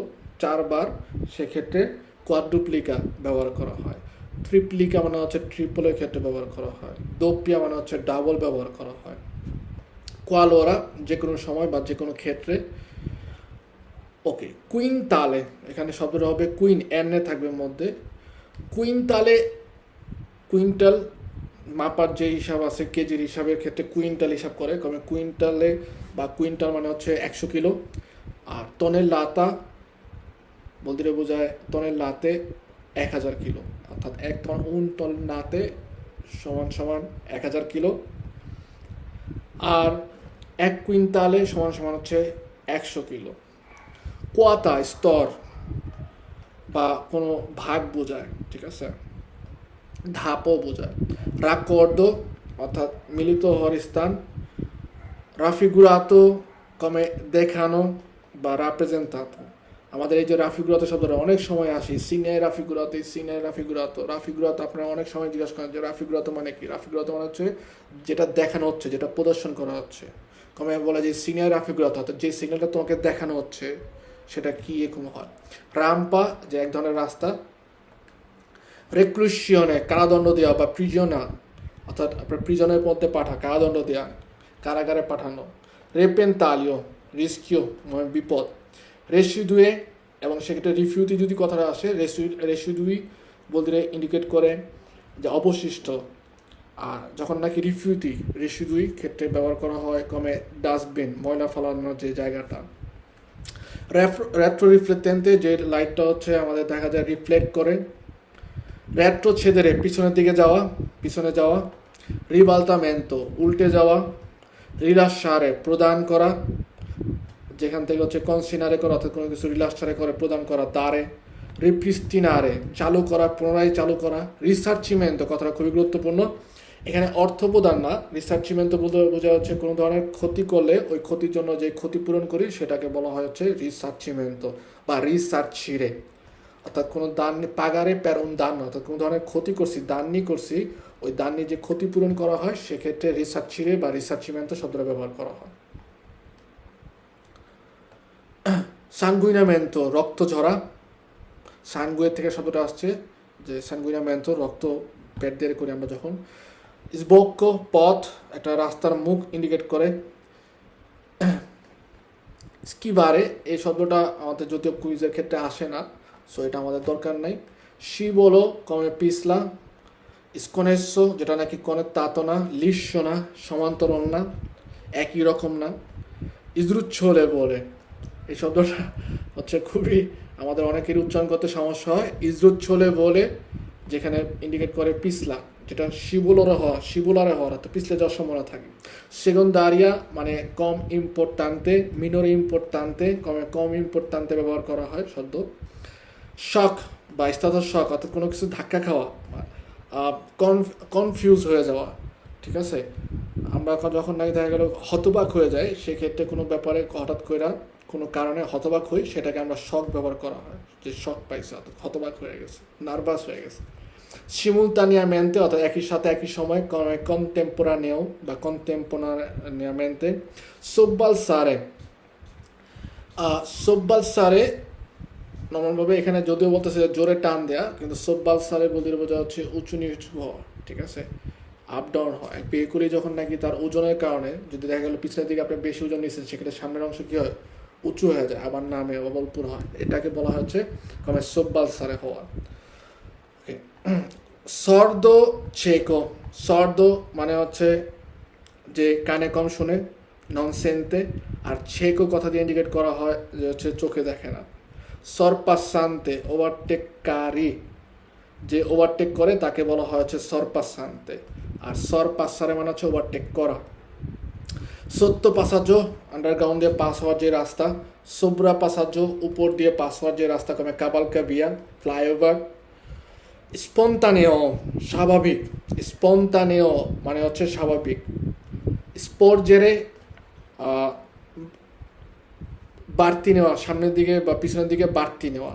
4 বার, সেক্ষেত্রে কোয়াড্রুপ্লিকা ব্যবহার করা হয়। ট্রিপ্লিকা মানে হচ্ছে ট্রিপলের ক্ষেত্রে ব্যবহার করা হয়। দোপিয়া মানে হচ্ছে ডাবল ব্যবহার করা হয়। কোয়ালোরা যে কোনো সময় বা যে কোনো ক্ষেত্রে। ওকে, কুইন্টালে এখানে শব্দটা হবে কুইন, এনে থাকবে মধ্যে। কুইন্টালে, কুইন্টাল মাপার যে হিসাব আছে কেজির হিসাবের ক্ষেত্রে কুইন্টাল হিসাব করে, কমে কুইন্টালে বা কুইন্টাল মানে হচ্ছে 100 কিলো। আর টনের লাতা বলতে বোঝায় টনের লাতে 1000 কিলো, অর্থাৎ 1 টন লাতে সমান সমান 1000 কিলো। আর 1 কুইন্টালে সমান সমান হচ্ছে 100 কিলো। কোয়াতা স্তর বা কোনো ভাগ বোঝায়, ঠিক আছে, ধাপও বোঝায়। রাকর্দ অর্থাৎ মিলিত হওয়ার স্থান। রাফিগুরাতো কমে দেখানো বা রাপ্রেজেন্তাতো। আমাদের এই যে রাফিগুরাতো শব্দটা অনেক সময় আসে, সিনে রাফিগুরাতো। রাফিগুরাতো আপনারা অনেক সময় জিজ্ঞাসা করেন যে রাফিগুরাতো মানে কি। রাফিগুরাতো মানে হচ্ছে যেটা দেখানো হচ্ছে, যেটা প্রদর্শন করা হচ্ছে। কমে বলা যায় সিনিয়র রাফিগুরাতো অর্থাৎ যে সিগন্যালটা তোমাকে দেখানো হচ্ছে সেটা কি এরকম হয়। রাম্পা যে এক ধরনের রাস্তা। রেক্লুশিয়নে কারাদণ্ড দেওয়া বা প্রিজনা অর্থাৎ আপনার প্রিজনের মধ্যে কারাদণ্ড দেওয়া, কারাগারে পাঠানো। রেপেন্তালিও রিস্কিও মানে বিপদ। রেসিডুয়ে এবং সেক্ষেত্রে রিফিউটি যদি কথাটা আসে, রেসিডুই বলতে ইন্ডিকেট করে যে অবশিষ্ট। আর যখন নাকি রেসিডুই ক্ষেত্রে ব্যবহার করা হয় কমে ডাস্টবিন, ময়লা ফেলানোর যে জায়গাটা। রেট্রো রিফ্লেক্টেন্টে যে লাইটটা হচ্ছে আমাদের দেখা যায় রিফ্লেক্ট করে। রেট্রো ছেদেরে পিছনে যাওয়া। রিবালতামেন্তো উল্টে যাওয়া। রিলাসারে প্রদান করা, যেখান থেকে হচ্ছে কনসিনারে করা অর্থাৎ কোনো কিছু রিলাসারে করে প্রদান করা। দারে রিপ্রিস্টিনারে চালু করা, পুনরায় চালু করা। রিসার্চিমেন্টো কথাটা খুবই গুরুত্বপূর্ণ। এখানে অর্থ প্রদান না, রিসার্চিমেন্ট বলতে বোঝা হচ্ছে কোনো ধরনের ক্ষতি করলে ওই ক্ষতির জন্য যে ক্ষতিপূরণ করি সেটাকে বলা হয় হচ্ছে রিসার্চিমেন্ট বা রিসার্চিরে। অর্থাৎ কোনো দান পাগারে প্যারন দান, অর্থাৎ কোনো ধরনের ক্ষতি করছি, দাননি করছি, ওই দাননি যে ক্ষতিপূরণ করা হয় সেক্ষেত্রে রিসার্চিরে বা রিসার্চিমেন্ট শব্দটা ব্যবহার করা হয়। সানগুইনামেন্টো রক্ত ঝরা, সানগুয়ের থেকে শব্দটা আসছে, যে সানগুইনামেন্টো রক্ত পেট দিয়ে করি আমরা যখন। স্বোক্য পথ, একটা রাস্তার মুখ ইন্ডিকেট করে। স্কিবারে এই শব্দটা আমাদের যদিও কুইজের ক্ষেত্রে আসে না, সো এটা আমাদের দরকার নাই। শিবলো কমে পিছলা, স্কনেসো যেটা নাকি কনের তাতো না, লিস্য না, সমান্তরণ না, একই রকম না। ইজরুচ্ছলে বলে এই শব্দটা হচ্ছে খুবই আমাদের অনেকের উচ্চারণ করতে সমস্যা হয়। ইজরুচ্ছলে বলে যেখানে ইন্ডিকেট করে পিছলা, যেটা শিবুলারে হওয়ার অর্থাৎ পিছলে যাওয়ার সম্ভাবনা থাকে। সেগন্দারিয়া মানে কম ইম্পোর্টান্তে, মিনোরে ইম্পোর্টান্তে কম ইম্পোর্টান্তে ব্যবহার করা হয় শব্দ। শক বা স্তাতর শক অর্থাৎ কোনো কিছু ধাক্কা খাওয়া, কনফিউজ হয়ে যাওয়া, ঠিক আছে। আমরা যখন নাকি দেখা গেল হতবাক হয়ে যায়, সেক্ষেত্রে কোনো ব্যাপারে হঠাৎ করে কোনো কারণে হতবাক হই, সেটাকে আমরা শক ব্যবহার করা হয়, যে শক পাইছে অর্থাৎ হতবাক হয়ে গেছে, নার্ভাস হয়ে গেছে। সিমুলতানিয়ামেন্তে অর্থাৎ একই সাথে একই সময়, কনটেম্পোরানেও বা কনটেম্পোরানিয়ামেন্তে। সোব্বালসারে নর্মালভাবে এখানে যদিও বলতেছে জোরে টান দেয়া, কিন্তু সোব্বালসারে বলতে বোঝা হচ্ছে উঁচু নিচু হওয়া, ঠিক আছে, আপ ডাউন হয়। ভেহিকুলি যখন নাকি তার ওজনের কারণে যদি দেখা গেল পিছনের দিকে আপনি বেশি ওজন নিচ্ছেন, সেক্ষেত্রে সামনের অংশ কী হয়, উঁচু হয়ে যায়, আবার নামে অবলপুর হয়, এটাকে বলা হচ্ছে কমে সোব্বালসারে হওয়া। সর্দ চেকো, সর্দ মানে হচ্ছে যে কানে কম শুনে, ননসেন্তে, আর চেকো কথা দিয়ে ইন্ডিকেট করা হয় যে হচ্ছে চোখে দেখে না। সরপাসান্তে ওভারটেককারী, যে ওভারটেক করে তাকে বলা হয় হচ্ছে সরপাসান্তে, আর সরপাসারে মানে হচ্ছে ওভারটেক করা। সত্য পাসাজ্য আন্ডারগ্রাউন্ড দিয়ে পাস হওয়ার যে রাস্তা। সোব্রা পাসাজ্য উপর দিয়ে পাস হওয়ার যে রাস্তা, কমে কাবালকা বিয়া ফ্লাইওভার। স্পন্তানেও স্বাভাবিক, স্পন্তানেও মানে হচ্ছে স্বাভাবিক। স্পোর্জেরে বাড়তি নেওয়া, সামনের দিকে বা পিছনের দিকে বাড়তি নেওয়া।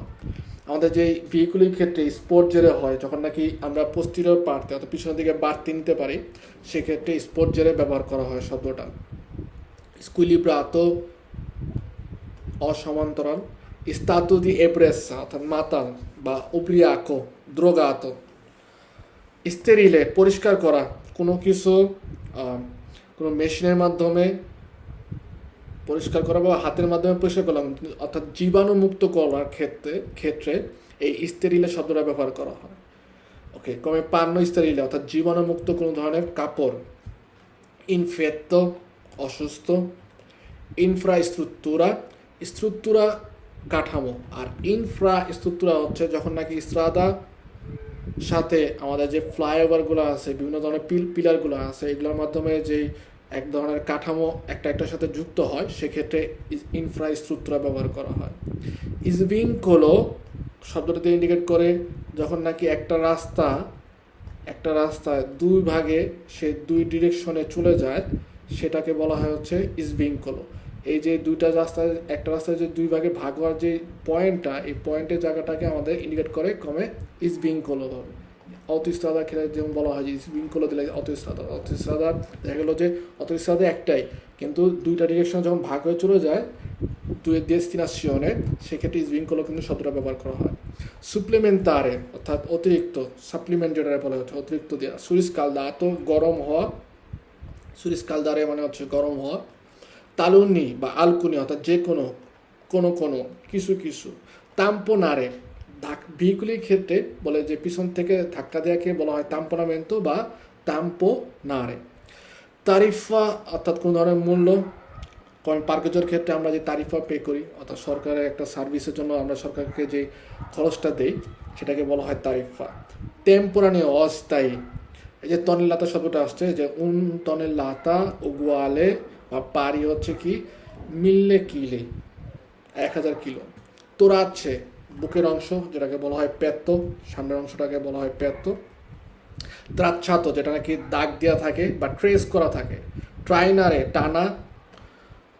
আমাদের যে ভেহিকুলের ক্ষেত্রে স্পোর্ট জেরে হয়, যখন নাকি আমরা পোস্টিরিয়র পার্টে অর্থাৎ পিছনের দিকে বাড়তি নিতে পারি, সেক্ষেত্রে স্পোর্ট জেরে ব্যবহার করা হয় শব্দটা। স্কুইলিব্রাতো অসমান্তরাল। স্তাতু দি এব্রেসা অর্থাৎ মাতাল বা উব্রিয়াকো দ্রোগাতো। স্টেরিলে পরিষ্কার করা, কোনো কিছু কোনো মেশিনের মাধ্যমে পরিষ্কার করা বা হাতের মাধ্যমে পরিষ্কার করলাম, অর্থাৎ জীবাণুমুক্ত করার ক্ষেত্রে এই স্টেরিলে শব্দটা ব্যবহার করা হয়। ওকে, কমে পান্ন স্টেরিলে অর্থাৎ জীবাণুমুক্ত কোনো ধরনের কাপড়। ইনফেক্তো অসুস্থ। ইনফ্রাস্ট্রুকতুরা স্ট্রুকতুরা কাঠামো, আর ইনফ্রাস্ট্রুকতুরা হচ্ছে যখন নাকি স্ট্রাদা সাথে আমাদের যে ফ্লাইওভারগুলো আছে, বিভিন্ন ধরনের পিলারগুলো আছে, এগুলোর মাধ্যমে যেই এক ধরনের কাঠামো একটার সাথে যুক্ত হয়, সেক্ষেত্রে ইনফ্রাস্ট্রুকতুরা ব্যবহার করা হয়। ইসভিঙ্কোলো শব্দটাতে ইন্ডিকেট করে যখন নাকি একটা রাস্তায় দুই ভাগে সে দুই ডিরেকশনে চলে যায়, সেটাকে বলা হয় হচ্ছে ইসভিঙ্কোলো। এই যে দুইটা রাস্তায়, একটা রাস্তায় যে দুই ভাগে ভাগ হওয়ার যে পয়েন্টটা, এই পয়েন্টের জায়গাটাকে আমাদের ইন্ডিকেট করে কমে ইসভিঙ্কোলো ধরে। অতিস্ত্রাদা খেলে যেমন বলা হয় যে ইসভিঙ্কোলো দিলে অতিস্ত্রাদা দেখা গেলো যে অতিস্ত্রাদা একটাই, কিন্তু দুইটা ডিরেকশন যখন ভাগ হয়ে চলে যায় দুই ডেস্টিনেশনে, সেক্ষেত্রে ইসভিঙ্কোলো কিন্তু শব্দটা ব্যবহার করা হয়। সুপ্লিমেন্টারে অর্থাৎ অতিরিক্ত, সাপ্লিমেন্ট যেটা বলা হচ্ছে অতিরিক্ত দেওয়া। সুরিস্কালদাতো গরম হওয়া, সুরিস্কালদারে মানে হচ্ছে গরম হওয়া। তালুনি বা আলকুনি অর্থাৎ যে কোনো কিছু। তাম্পোনারে ভেহিকুলের ক্ষেত্রে বলে যে পিছন থেকে ধাক্কা দেওয়াকে বলা হয় তাম্পোনামেন্টো বা তাম্পোনারে। তারিফা অর্থাৎ কোনো ধরনের মূল্য, কারণ পার্কেজের ক্ষেত্রে আমরা যে তারিফা পে করি অর্থাৎ সরকারের একটা সার্ভিসের জন্য আমরা সরকারকে যে খরচটা দেই, সেটাকে বলা হয় তারিফা। টেম্পোরানিও অস্থায়ী, এই যে তনেলাতা শব্দটা আসছে, যে তনেলাতা উগুয়ালে বা পারি হচ্ছে কি মিললে কিলে 1000 কিলো। তোরাচ্ছে বুকের অংশ, যেটাকে বলা হয় পেত্তো, সামনের অংশটাকে বলা হয় পেত্তো। ত্রাচ্ছাত যেটা নাকি দাগ দেওয়া থাকে বা ট্রেস করা থাকে, ট্রাইনারে টানা,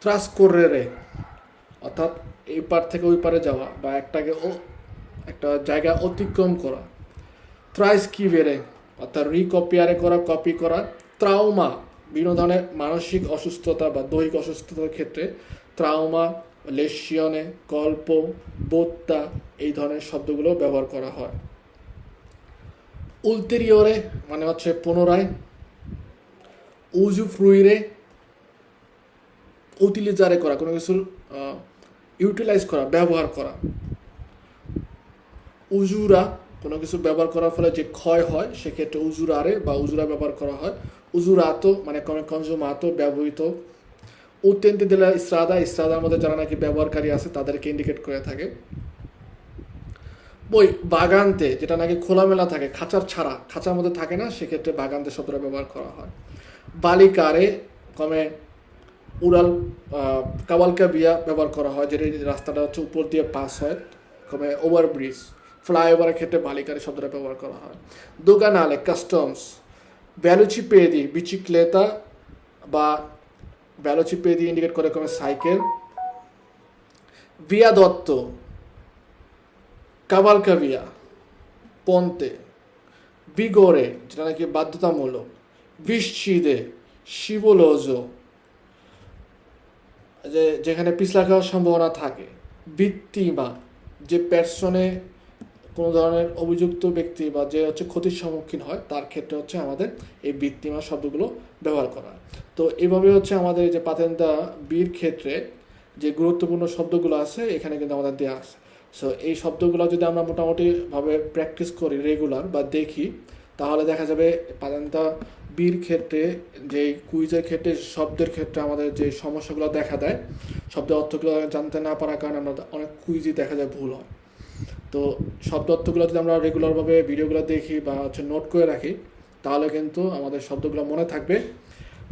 ত্রাস করে রে অর্থাৎ এই পার থেকে ওই পারে যাওয়া বা একটা জায়গা অতিক্রম করা, থ্রাইস কি বেড়ে অর্থাৎ রিকপিয়ারে করা, কপি করা, ট্রাউমা বিভিন্ন ধরনের মানসিক অসুস্থতা বা দৈহিক অসুস্থতার ক্ষেত্রে ট্রাউমা, লেশিয়নে, কল্প, বোত্তা এই ধরনের শব্দগুলো ব্যবহার করা হয়। উলতেরিয়রে মানে হচ্ছে পুনরায়, উজুফ্রুইরে উটিলিজারে করা, কোনো কিছুর ইউটিলাইজ করা, ব্যবহার করা। উজুরা কোনো কিছু ব্যবহার করার ফলে যে ক্ষয় হয় সেক্ষেত্রে উজুরারে বা উজুরা ব্যবহার করা হয়। উজুরাতো মানে কনজুমাতো ব্যবহৃত। উত্তেন্তি দিলা ইস্রাদার মধ্যে যারা নাকি ব্যবহারকারী আছে তাদেরকে ইন্ডিকেট করে থাকে। বই বাগানতে যেটা নাকি খোলামেলা থাকে, খাঁচার মধ্যে থাকে না, সেক্ষেত্রে বাগানতে শব্দটা ব্যবহার করা হয়। বালিকারে কমে উড়াল কাবালকা বিয়া ব্যবহার করা হয়, যেটা রাস্তাটা হচ্ছে উপর দিয়ে পাস হয়, কমে ওভারব্রিজ, ফ্লাইওভারের ক্ষেত্রে বালিকারে শব্দটা ব্যবহার করা হয়। দোকানালে কাস্টমস, ভ্যালুচিপেদি বিচিক্লেতা বা ভ্যালুচিপেদি ইন্ডিকেট করে কমে সাইকেল। ভিয়া দত্ত কাবালকাভিয়া পন্তে। বিগোরে যেটা নাকি বাধ্যতামূলক। বিচ্ছিদে শিবলোজো যেখানে পিছলা খাওয়ার সম্ভাবনা থাকে। ভিত্তিমা যে পার্সনে কোনো ধরনের অভিযুক্ত ব্যক্তি বা যে হচ্ছে ক্ষতির সম্মুখীন হয় তার ক্ষেত্রে হচ্ছে আমাদের এই ভিত্তিমা শব্দগুলো ব্যবহার করা। তো এইভাবে হচ্ছে আমাদের যে পাতেন্তা বির ক্ষেত্রে যে গুরুত্বপূর্ণ শব্দগুলো আছে এখানে কিন্তু আমাদের দেওয়া আছে। সো এই শব্দগুলো যদি আমরা মোটামুটিভাবে প্র্যাকটিস করি রেগুলার বা দেখি, তাহলে দেখা যাবে পাতেন্তা বির ক্ষেত্রে যে কুইজের ক্ষেত্রে শব্দের ক্ষেত্রে আমাদের যে সমস্যাগুলো দেখা দেয়, শব্দের অর্থগুলো জানতে না পারার কারণে আমরা অনেক কুইজই দেখা যায় ভুল হয়। তো শব্দ অর্থগুলো যদি আমরা রেগুলারভাবে ভিডিওগুলো দেখি বা হচ্ছে নোট করে রাখি, তাহলে কিন্তু আমাদের শব্দগুলো মনে থাকবে।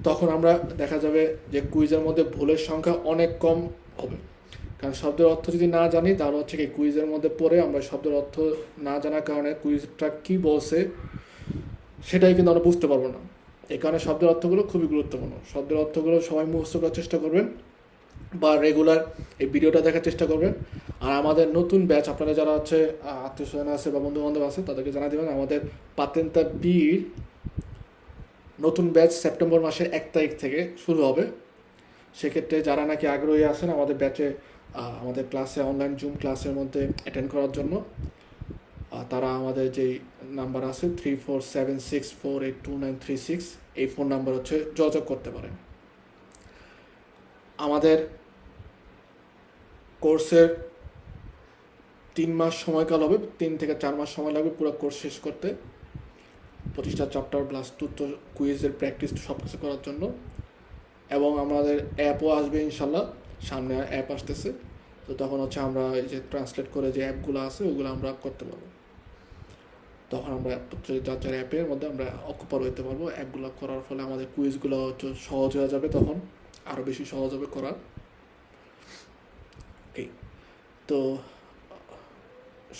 তখন আমরা দেখা যাবে যে কুইজের মধ্যে ভুলের সংখ্যা অনেক কম হবে। কারণ শব্দের অর্থ যদি না জানি তাহলে হচ্ছে কি কুইজের মধ্যে পড়ে আমরা শব্দের অর্থ না জানার কারণে কুইজটা কী বলছে সেটাই কিন্তু আমরা বুঝতে পারবো না। এই কারণে শব্দের অর্থগুলো খুবই গুরুত্বপূর্ণ। শব্দের অর্থগুলো সবাই মুখস্থ করার চেষ্টা করবেন বা রেগুলার এই ভিডিওটা দেখার চেষ্টা করবেন। আর আমাদের নতুন ব্যাচ আপনারা যারা হচ্ছে আত্মীয় স্বজন আছে বা বন্ধুবান্ধব আছে তাদেরকে জানা দেবেন, আমাদের পাতেন্তা বির নতুন ব্যাচ সেপ্টেম্বর মাসের 1 তারিখ থেকে শুরু হবে। সেক্ষেত্রে যারা নাকি আগ্রহী আছেন আমাদের ব্যাচে আমাদের ক্লাসে অনলাইন জুম ক্লাসের মধ্যে অ্যাটেন্ড করার জন্য, তারা আমাদের যেই নাম্বার আছে 3476482936 এই ফোন নাম্বার হচ্ছে যোগাযোগ করতে পারেন। আমাদের কোর্সের 3 মাস সময়কাল হবে, 3 থেকে 4 মাস সময় লাগবে পুরো কোর্স শেষ করতে। 25টা চ্যাপ্টার প্লাস তো কুইজের প্র্যাকটিস সব কিছু করার জন্য। এবং আমাদের অ্যাপও আসবে ইনশাল্লাহ, সামনে অ্যাপ আসতেছে। তো তখন হচ্ছে আমরা এই যে ট্রান্সলেট করে যে অ্যাপগুলো আছে ওগুলো আমরা করতে পারবো। তখন আমরা যার অ্যাপের মধ্যে আমরা অকুপার হইতে পারবো। অ্যাপগুলো করার ফলে আমাদের কুইজগুলো হচ্ছে সহজ হয়ে যাবে, তখন আরও বেশি সহজ হবে করার। ওকে, তো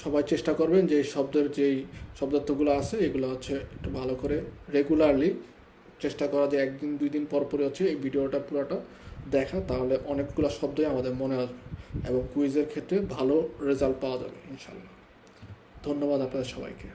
সবাই চেষ্টা করবেন যে শব্দের যেই শব্দার্থগুলো আছে এগুলো হচ্ছে একটু ভালো করে রেগুলারলি চেষ্টা করা, যে 1 দিন 2 দিন পর পরে হচ্ছে এই ভিডিওটা পুরোটা দেখা, তাহলে অনেকগুলো শব্দই আমাদের মনে আসবে এবং কুইজের ক্ষেত্রে ভালো রেজাল্ট পাওয়া যাবে ইনশাল্লাহ। ধন্যবাদ আপনাদের সবাইকে।